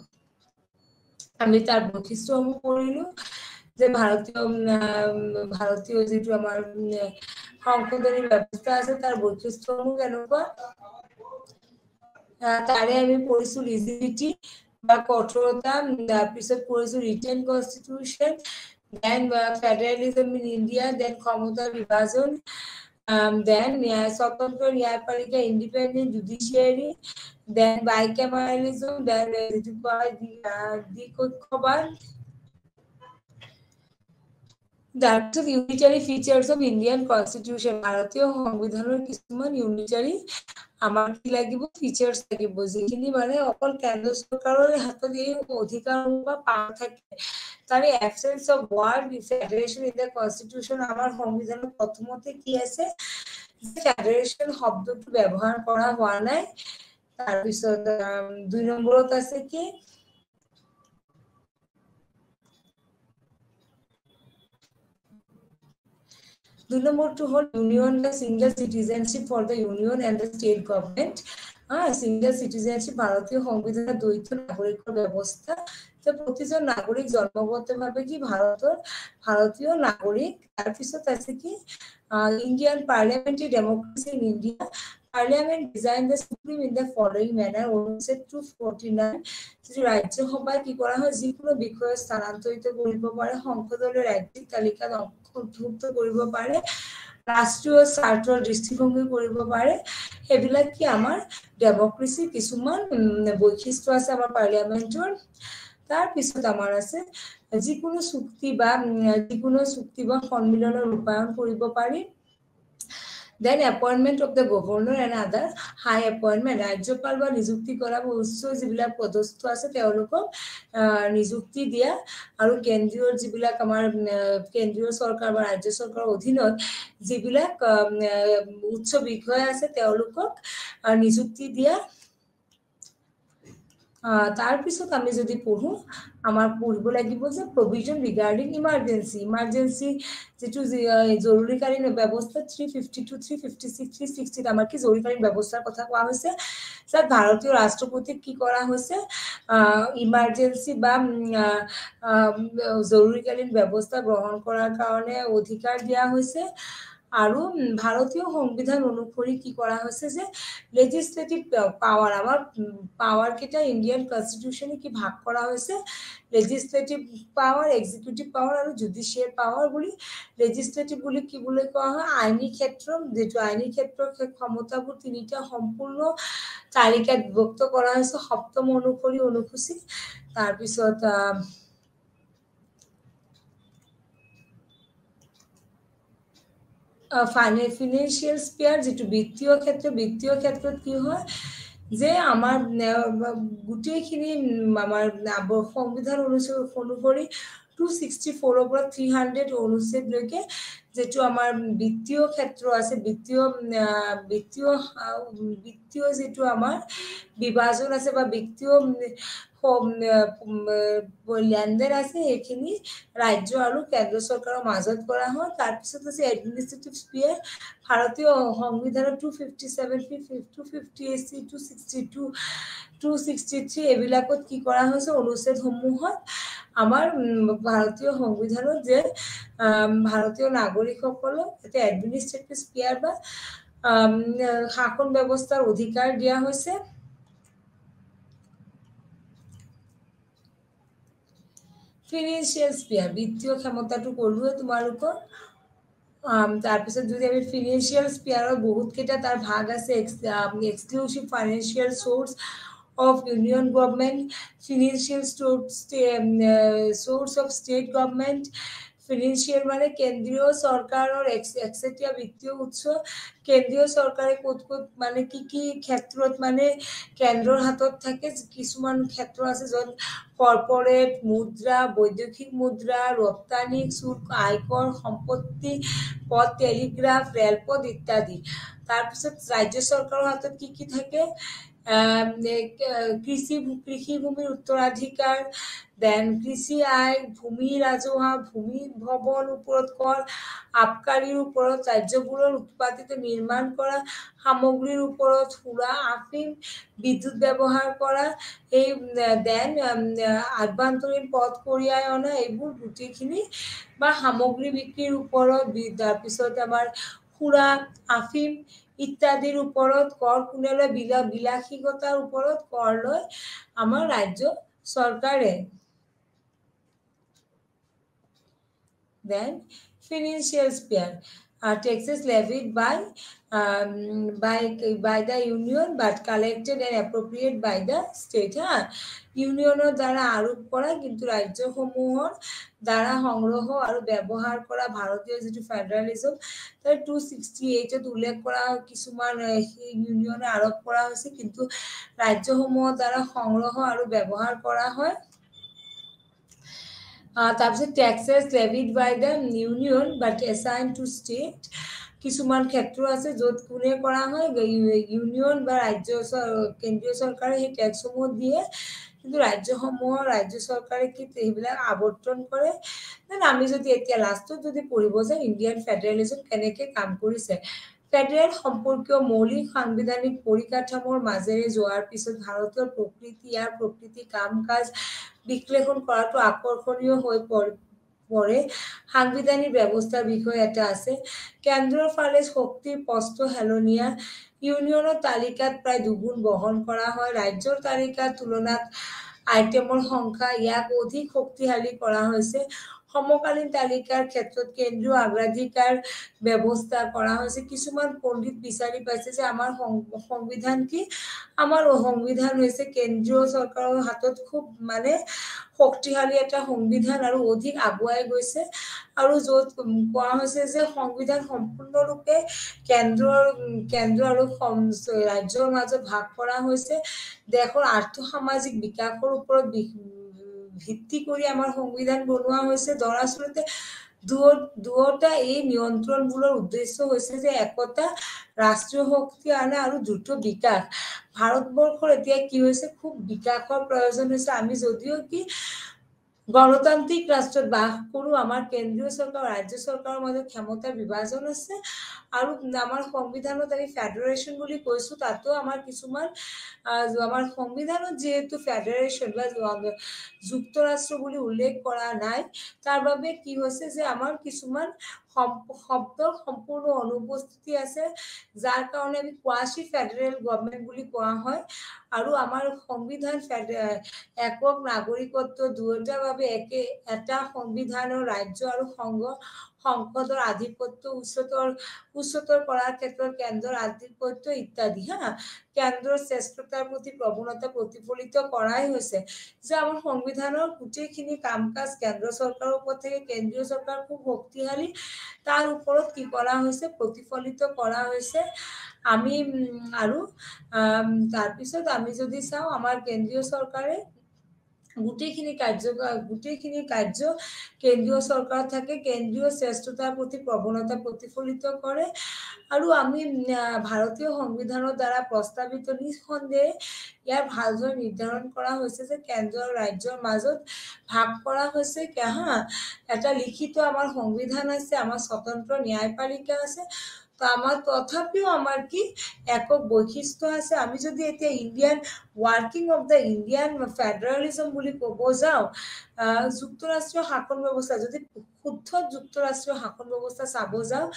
আমি তাৰ বৈশিষ্ট্যসমূহ কৰিলো যে ভাৰতীয় যিটো আমাৰ সংশোধনী ব্যৱস্থা আছে তাৰ বৈশিষ্ট্যসমূহ কেনেকুৱা, তাৰে আমি পঢ়িছো ৰিজিডিটি বা কঠোৰতা, তাৰপিছত পঢ়িছো written constitution, then federalism in India, then ক্ষমতা বিভাজন, দেন স্বতন্ত্ৰ ন্যায়পালিকা, independent judiciary, then bicameralism, then দ্বিকক্ষবাদ, তাৰপিছত unitary features of Indian constitution, ভাৰতীয় সংবিধানৰ কিছুমান ইউনিটাৰী আমাৰ কি লাগিব, ফিচাৰ্স লাগিব, যিখিনি মানে অকল কেন্দ্ৰ চৰকাৰৰ হাতত এই অধিকাৰ বা পাৱাৰ থাকে। তাৰে absence of word federation in the constitution, আমাৰ সংবিধানত প্ৰথমতে কি আছে, ফেডাৰেশন শব্দটো ব্যৱহাৰ কৰা হোৱা নাই। তাৰপিছত 2 নম্বৰত আছে কি, The number two whole union, the single citizenship for the union and the state government. Single citizenship ভারতীয় সংবিধানের দ্বৈত নাগৰিকৰ ব্যৱস্থা, যে প্ৰতিজন নাগৰিক জন্মগতভাৱে কি ভাৰতীয় নাগৰিক। তাৰপিছত আছে কি Indian parliamentary democracy in India, parliament design the supreme in the following manner, অনুচ্ছেদ 249, যিটো ৰাজ্যসভাই কি কৰা হয়, যিকোনো বিষয়ে স্থানান্তৰিত কৰিব পাৰে, সংসদলৈ ৰাজ্যিক তালিকাত অন্তৰ্ভুক্ত কৰিব পাৰে, ৰাষ্ট্ৰীয় স্বাৰ্থৰ দৃষ্টিভংগী কৰিব পাৰে। সেইবিলাক কি আমাৰ ডেমক্ৰেসি কিছুমান বৈশিষ্ট্য আছে আমাৰ পাৰ্লিয়ামেন্টৰ। তাৰপিছত আমাৰ আছে যিকোনো চুক্তি বা সন্মিলনৰ ৰূপায়ণ কৰিব পাৰি। Then appointment of the governor and other high appointment, ৰাজ্যপাল বা নিযুক্তি কৰা উচ্চ যিবিলাক পদস্থ আছে তেওঁলোকক নিযুক্তি দিয়া, আৰু কেন্দ্ৰীয় যিবিলাক আমাৰ কেন্দ্ৰীয় চৰকাৰ বা ৰাজ্য চৰকাৰৰ অধীনত যিবিলাক উচ্চ বিষয়া আছে তেওঁলোকক নিযুক্তি দিয়া। তাৰপিছত আমি যদি পঢ়ো, আমাৰ পঢ়িব লাগিব যে প্ৰভিজন ৰিগাৰ্ডিং ইমাৰ্জেঞ্চি যিটো জৰুৰীকালীন ব্যৱস্থা 352, 356, 360 আমাৰ কি জৰুৰীকালীন ব্যৱস্থাৰ কথা কোৱা হৈছে। যাক ভাৰতীয় ৰাষ্ট্ৰপতিক কি কৰা হৈছে, ইমাৰ্জেঞ্চি বা জৰুৰীকালীন ব্যৱস্থা গ্ৰহণ কৰাৰ কাৰণে অধিকাৰ দিয়া হৈছে। আৰু ভাৰতীয় সংবিধান অনুসৰি কি কৰা হৈছে যে লেজিসলেটিভ পাৱাৰ, আমাৰ পাৱাৰ কেইটা ইণ্ডিয়ান কনষ্টিটিউশনে কি ভাগ কৰা হৈছে, লেজিসলেটিভ পাৱাৰ, এক্সিকিউটিভ পাৱাৰ আৰু জুডিচিয়েল পাৱাৰ বুলি। লেজিসলেটিভ বুলি কি বুলি কোৱা হয়, আইনী ক্ষেত্ৰ, যিটো আইনী ক্ষেত্ৰৰ ক্ষমতাবোৰ তিনিটা সম্পূৰ্ণ তালিকাত বিভক্ত কৰা হৈছে 7ম অনুসৰি অনুসূচী। তাৰপিছত ফাইনেন্সিয়েল স্পিয়াৰ, যিটো বিত্তীয় ক্ষেত্ৰত কি হয় যে আমাৰ গোটেইখিনি আমাৰ সংবিধান অনুসৰি 264ৰ পৰা 300 অনুচ্ছেদলৈকে যেটো আমাৰ বিত্তীয় ক্ষেত্ৰ আছে, বিত্তীয় যেটো আমাৰ বিভাজন আছে বা বিত্তীয় লেনদেন আছে সেইখিনি ৰাজ্য আৰু কেন্দ্ৰ চৰকাৰৰ মাজত কৰা হয়। তাৰপিছত আছে এডমিনিষ্ট্ৰেটিভ স্পিয়াৰ। ভাৰতীয় সংবিধানৰ 257, 250 262, 263 এইবিলাকত কি কৰা হৈছে অনুচ্ছেদসমূহত আমাৰ ভাৰতীয় সংবিধানত যে ভাৰতীয় নাগৰিকসকলক এটা এডমিনিষ্ট্ৰেটিভ স্পিয়াৰ বা শাসন ব্যৱস্থাৰ অধিকাৰ দিয়া হৈছে। ফিনান্সিয়েল স্পিয়াৰ বিত্তীয় ক্ষমতাটো ক'লোৱে তোমালোকক। তাৰপিছত যদি আমি ফিনান্সিয়েল স্পিয়াৰৰ বহুতকেইটা তাৰ ভাগ আছে। Exclusive financial source of union government, financial source of state government, financial মানে কেন্দ্ৰীয় চৰকাৰৰ একচেটিয়া বিত্তীয় উৎস। কেন্দ্ৰীয় চৰকাৰে ক'ত ক'ত মানে কি কি ক্ষেত্ৰত মানে কেন্দ্ৰৰ হাতত থাকে। কিছুমান ক্ষেত্ৰ আছে য'ত কৰ্পৰেট মুদ্ৰা, বৈদেশিক মুদ্ৰা, ৰপ্তানি শুল্ক, আয়কৰ, সম্পত্তি, পথ, টেলিগ্ৰাফ, ৰেলপথ ইত্যাদি। তাৰপিছত ৰাজ্য চৰকাৰৰ হাতত কি কি থাকে? কৃষি ভূমিৰ উত্তৰাধিকাৰ, দেন কৃষি আইন, ভূমি ৰাজহুৱা, ভূমি ভৱন ওপৰত কৰ, আবকাৰীৰ ওপৰত, ৰাজ্যবোৰৰ উৎপাদিত নিৰ্মাণ কৰা সামগ্ৰীৰ ওপৰত সুৰা, আফিম, বিদ্যুৎ ব্যৱহাৰ কৰা, এই দেন আভ্যন্তৰীণ পথ কঢ়িয়াই অনা, এইবোৰ গোটেইখিনি বা সামগ্ৰী বিক্ৰীৰ ওপৰত, তাৰপিছত আমাৰ সুৰা, আফিম ইত্যাদিৰ ওপৰত কৰ কোনে লয়? বিলাসিতাৰ ওপৰত কৰ লয় আমাৰ ৰাজ্য চৰকাৰে। Then financial sphere, taxes levied by the union but collected and appropriated by the state. ইউনিয়নৰ দ্বাৰা আৰোপ কৰা কিন্তু ৰাজ্যসমূহৰ দ্বাৰা সংগ্ৰহ আৰু ব্যৱহাৰ কৰা ভাৰতীয় যিটো ফেডাৰেলিজম তাৰ 268ত উল্লেখ কৰা কিছুমান ইউনিয়নে আৰোপ কৰা হৈছে কিন্তু ৰাজ্যসমূহৰ দ্বাৰা সংগ্ৰহ আৰু ব্যৱহাৰ কৰা হয়। তাৰপিছত taxes levied by the union but assigned to state, কিছুমান ক্ষেত্ৰ আছে য'ত কোনে কৰা হয় ইউনিয়ন বা কেন্দ্ৰীয় চৰকাৰে সেই টেক্সসমূহ দিয়ে কিন্তু ৰাজ্য চৰকাৰে কি সেইবিলাক আৱৰ্তন কৰে। আমি যদি এতিয়া লাষ্টত যদি পঢ়িব যে ইণ্ডিয়ান ফেডাৰেলিজম কেনেকে কাম কৰিছে। ফেডাৰেল সম্পৰ্কীয় মৌলিক সাংবিধানিক পৰিকাঠামোৰ মাজেৰে যোৱাৰ পিছত ভাৰতীয় ইয়াৰ প্ৰকৃতি কাম কাজ বিশ্লেষণ কৰাটো আকৰ্ষণীয় হৈ পৰে। সাংবিধানিক ব্যৱস্থাৰ বিষয়ে এটা আছে। কেন্দ্ৰৰ ফালে শক্তিৰ স্পষ্ট হেলনীয়া, ইউনিয়নৰ তালিকাত প্ৰায় দুগুণ বহন কৰা হয়। ৰাজ্যৰ তালিকাৰ তুলনাত আইটেমৰ সংখ্যা ইয়াক অধিক শক্তিশালী কৰা হৈছে। সমকালীন তালিকাৰ ক্ষেত্ৰত কেন্দ্ৰীয় অগ্ৰাধিকাৰ ব্যৱস্থা কৰা হৈছে। কিছুমান পণ্ডিত বিচাৰি পাইছে যে আমাৰ সংবিধান কি? আমাৰ সংবিধান হৈছে কেন্দ্ৰীয় চৰকাৰৰ হাতত খুব মানে শক্তিশালী এটা সংবিধান আৰু অধিক আগুৱাই গৈছে আৰু য'ত কোৱা হৈছে যে সংবিধান সম্পূৰ্ণৰূপে কেন্দ্ৰ আৰু ৰাজ্যৰ মাজত ভাগ কৰা হৈছে। দেশৰ আৰ্থ-সামাজিক বিকাশৰ ওপৰত ভিত্তি কৰি আমাৰ সংবিধান বনোৱা হৈছে। দৰাচলতে দুয়োটা এই নিয়ন্ত্ৰণবোৰৰ উদ্দেশ্য হৈছে যে একতা, ৰাষ্ট্ৰীয় শক্তি আনা আৰু দ্ৰুত বিকাশ। ভাৰতবৰ্ষৰ এতিয়া কি হৈছে খুব বিকাশৰ প্ৰয়োজন হৈছে। আমি যদিও কি গণতান্ত্ৰিক ৰাষ্ট্ৰত বাস কৰো, আমাৰ কেন্দ্ৰীয় চৰকাৰ ৰাজ্য চৰকাৰৰ মাজত ক্ষমতাৰ বিভাজন আছে আৰু আমাৰ সংবিধানত আমি ফেডাৰেশ্যন বুলি কৈছো। তাতো আমাৰ কিছুমান আমাৰ সংবিধানত যিহেতু ফেডাৰেশ্যন বা যুক্তৰাষ্ট্ৰ বুলি উল্লেখ কৰা নাই, তাৰ বাবে কি হৈছে যে আমাৰ কিছুমান শব্দৰ সম্পূৰ্ণ অনুপস্থিতি আছে, যাৰ কাৰণে আমি কোৱাচি ফেডাৰেল গভৰ্ণমেণ্ট বুলি কোৱা হয়। আৰু আমাৰ সংবিধান একক নাগৰিকত্ব দুয়োটাৰ বাবে এটা সংবিধানৰ ৰাজ্য আৰু সংসদৰ আধিপত্য উচ্চতৰ কৰাৰ ক্ষেত্ৰত কেন্দ্ৰৰ আধিপত্য ইত্যাদি। কেন্দ্ৰৰ শ্ৰেষ্ঠতাৰ প্ৰতি প্ৰৱণতা প্ৰতিফলিত কৰাই হৈছে যে আমাৰ সংবিধানৰ গোটেইখিনি কাম কাজ কেন্দ্ৰ চৰকাৰৰ ওপৰত থাকে। কেন্দ্ৰীয় চৰকাৰ খুব শক্তিশালী, তাৰ ওপৰত কি কৰা হৈছে প্ৰতিফলিত কৰা হৈছে। আমি আৰু তাৰপিছত আমি যদি চাওঁ আমাৰ কেন্দ্ৰীয় চৰকাৰে গোটেইখিনি কাৰ্য কেন্দ্ৰীয় চৰকাৰত থাকে, কেন্দ্ৰীয় শ্ৰেষ্ঠতাৰ প্ৰতি প্ৰৱণতা প্ৰতিফলিত কৰে। আৰু আমি ভাৰতীয় সংবিধানৰ দ্বাৰা প্ৰস্তাৱিত নিঃসন্দেহে ইয়াৰ ভালদৰে নিৰ্ধাৰণ কৰা হৈছে যে কেন্দ্ৰ আৰু ৰাজ্যৰ মাজত ভাগ কৰা হৈছে এটা লিখিত আমাৰ সংবিধান আছে, আমাৰ স্বতন্ত্ৰ ন্যায়পালিকা আছে। তো আমাৰ তথাপিও আমাৰ কি একক বৈশিষ্ট্য আছে। আমি যদি এতিয়া Indian working of the Indian federalism বুলি ক'ব যাওঁ, যুক্তৰাষ্ট্ৰীয় শাসন ব্যৱস্থা যদি শুদ্ধ যুক্তৰাষ্ট্ৰীয় শাসন ব্যৱস্থা চাব যাওঁ,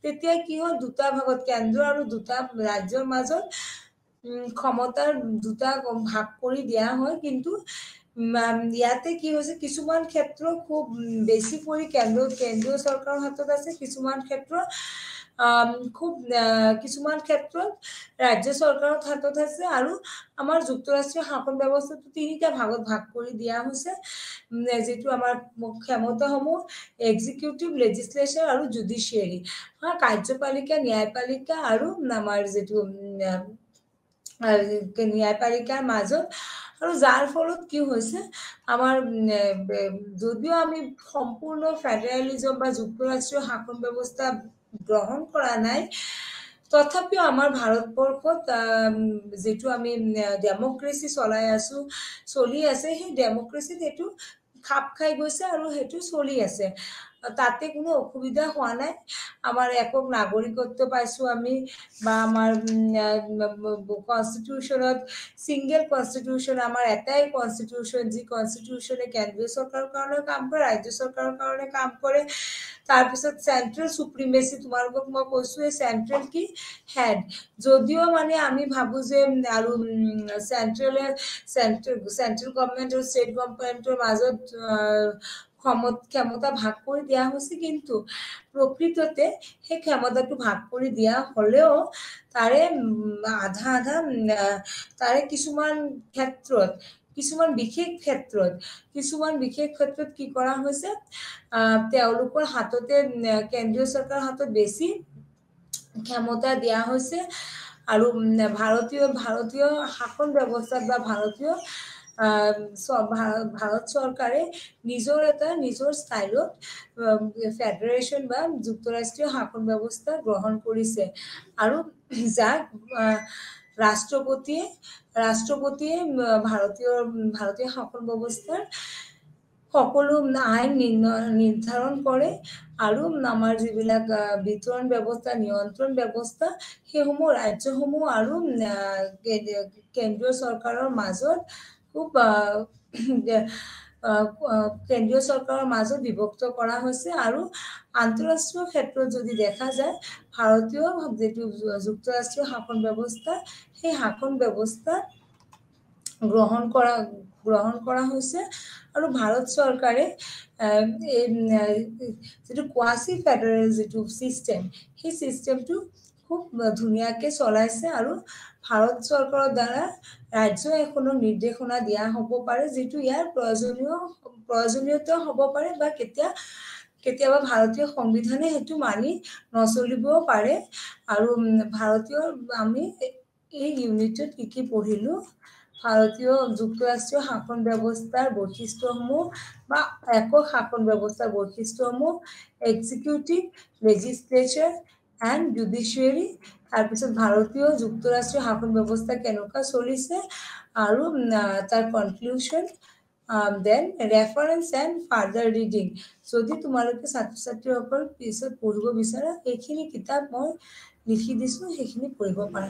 তেতিয়া কি হয়, দুটা ভাগত কেন্দ্ৰ আৰু দুটা ৰাজ্যৰ মাজত ক্ষমতাৰ দুটা ভাগ কৰি দিয়া হয়। কিন্তু ইয়াতে কি হৈছে, কিছুমান ক্ষেত্ৰ খুব বেছি কৰি কেন্দ্ৰীয় চৰকাৰৰ হাতত আছে, কিছুমান ক্ষেত্ৰত কিছুমান ক্ষেত্ৰত ৰাজ্য চৰকাৰৰ হাতত আছে। আৰু আমাৰ যুক্তৰাষ্ট্ৰীয় শাসন ব্যৱস্থাটো তিনিটা ভাগত ভাগ কৰি দিয়া হৈছে, যিটো আমাৰ ক্ষমতাসমূহ এক্সিকিউটিভ, লেজিসলেচাৰ আৰু জুডিচিয়াৰী, কাৰ্যপালিকা, ন্যায়পালিকা আৰু আমাৰ যিটো ন্যায়পালিকাৰ মাজত। আৰু যাৰ ফলত কি হৈছে, আমাৰ যদিও আমি সম্পূৰ্ণ ফেডাৰেলিজম বা যুক্তৰাষ্ট্ৰীয় শাসন ব্যৱস্থা গ্ৰহণ কৰা নাই, তথাপিও আমাৰ ভাৰতবৰ্ষত যিটো আমি ডেমক্ৰেচি চলি আছে, সেই ডেমক্ৰেচিত সেইটো খাপ খাই গৈছে আৰু সেইটো চলি আছে। তাতে কোনো অসুবিধা হোৱা নাই। আমাৰ একক নাগৰিকত্ব পাইছো আমি, বা আমাৰ কনষ্টিটিউশ্যনত সিঙ্গেল কনষ্টিটিউশ্যন, আমাৰ এটাই কনষ্টিটিউশ্যন, যি কনষ্টিটিউশ্যনে কেন্দ্ৰীয় চৰকাৰৰ কাৰণে কাম কৰে, ৰাজ্য চৰকাৰৰ কাৰণে কাম কৰে। তাৰপিছত চেন্ট্ৰেল সুপ্ৰিমেচি, তোমালোকক মই কৈছো চেন্ট্ৰেল কি হেড। যদিও মানে আমি ভাবো যে আৰু চেন্ট্ৰেল গভৰ্ণমেণ্ট আৰু ষ্টেট গভৰ্ণমেণ্টৰ মাজত ক্ষমতা ভাগ কৰি দিয়া হৈছে, কিন্তু প্ৰকৃততে সেই ক্ষমতাটো ভাগ কৰি দিয়া হলেও তাৰে আধা তাৰে কিছুমান বিশেষ ক্ষেত্ৰত কি কৰা হৈছে, তেওঁলোকৰ হাততে, কেন্দ্ৰীয় চৰকাৰৰ হাতত বেছি ক্ষমতা দিয়া হৈছে। আৰু ভাৰতীয় শাসন ব্যৱস্থাত বা ভাৰত চৰকাৰে নিজৰ ষ্টাইলত ফেডাৰেশ্যন বা যুক্তৰাষ্ট্ৰীয় শাসন ব্যৱস্থা গ্ৰহণ কৰিছে। আৰু যাক ৰাষ্ট্ৰপতিয়ে ভাৰতীয় শাসন ব্যৱস্থাৰ সকলো আইন নিৰ্ধাৰণ কৰে। আৰু আমাৰ যিবিলাক বিতৰণ ব্যৱস্থা, নিয়ন্ত্ৰণ ব্যৱস্থা, সেইসমূহ ৰাজ্যসমূহ আৰু কেন্দ্ৰীয় চৰকাৰৰ মাজত বিভক্ত কৰা হৈছে। আৰু আন্তঃৰাষ্ট্ৰীয় ক্ষেত্ৰত যদি দেখা যায়, ভাৰতীয় যিটো যুক্তৰাষ্ট্ৰীয় শাসন ব্যৱস্থা, সেই শাসন ব্যৱস্থা গ্ৰহণ কৰা হৈছে। আৰু ভাৰত চৰকাৰে যিটো কোৱাচি ফেডাৰেল যিটো চিষ্টেম, সেই চিষ্টেমটো খুব ধুনীয়াকে চলাইছে। আৰু ভাৰত চৰকাৰৰ দ্বাৰা ৰাজ্য এখনক নিৰ্দেশনা দিয়া হ'ব পাৰে, যিটো ইয়াৰ প্ৰয়োজনীয়তা হ'ব পাৰে, বা কেতিয়াবা ভাৰতীয় সংবিধানে সেইটো মানি নচলিবও পাৰে। আৰু আমি এই ইউনিটত কি পঢ়িলো, ভাৰতীয় যুক্তৰাষ্ট্ৰীয় শাসন ব্যৱস্থাৰ বৈশিষ্ট্যসমূহ বা একক শাসন ব্যৱস্থাৰ বৈশিষ্ট্যসমূহ, এক্সিকিউটিভ, লেজিসলেচাৰ এণ্ড জুডিচিয়াৰী। তাৰপিছত ভাৰতীয় যুক্তৰাষ্ট্ৰীয় শাসন ব্যৱস্থা কেনেকুৱা চলিছে, আৰু তাৰ conclusion, then reference and further reading. যদি তোমালোকে ছাত্ৰ ছাত্ৰীসকল পিছত পঢ়িব বিচাৰা, এইখিনি কিতাপ মই লিখি দিছো, সেইখিনি পঢ়িব পাৰা।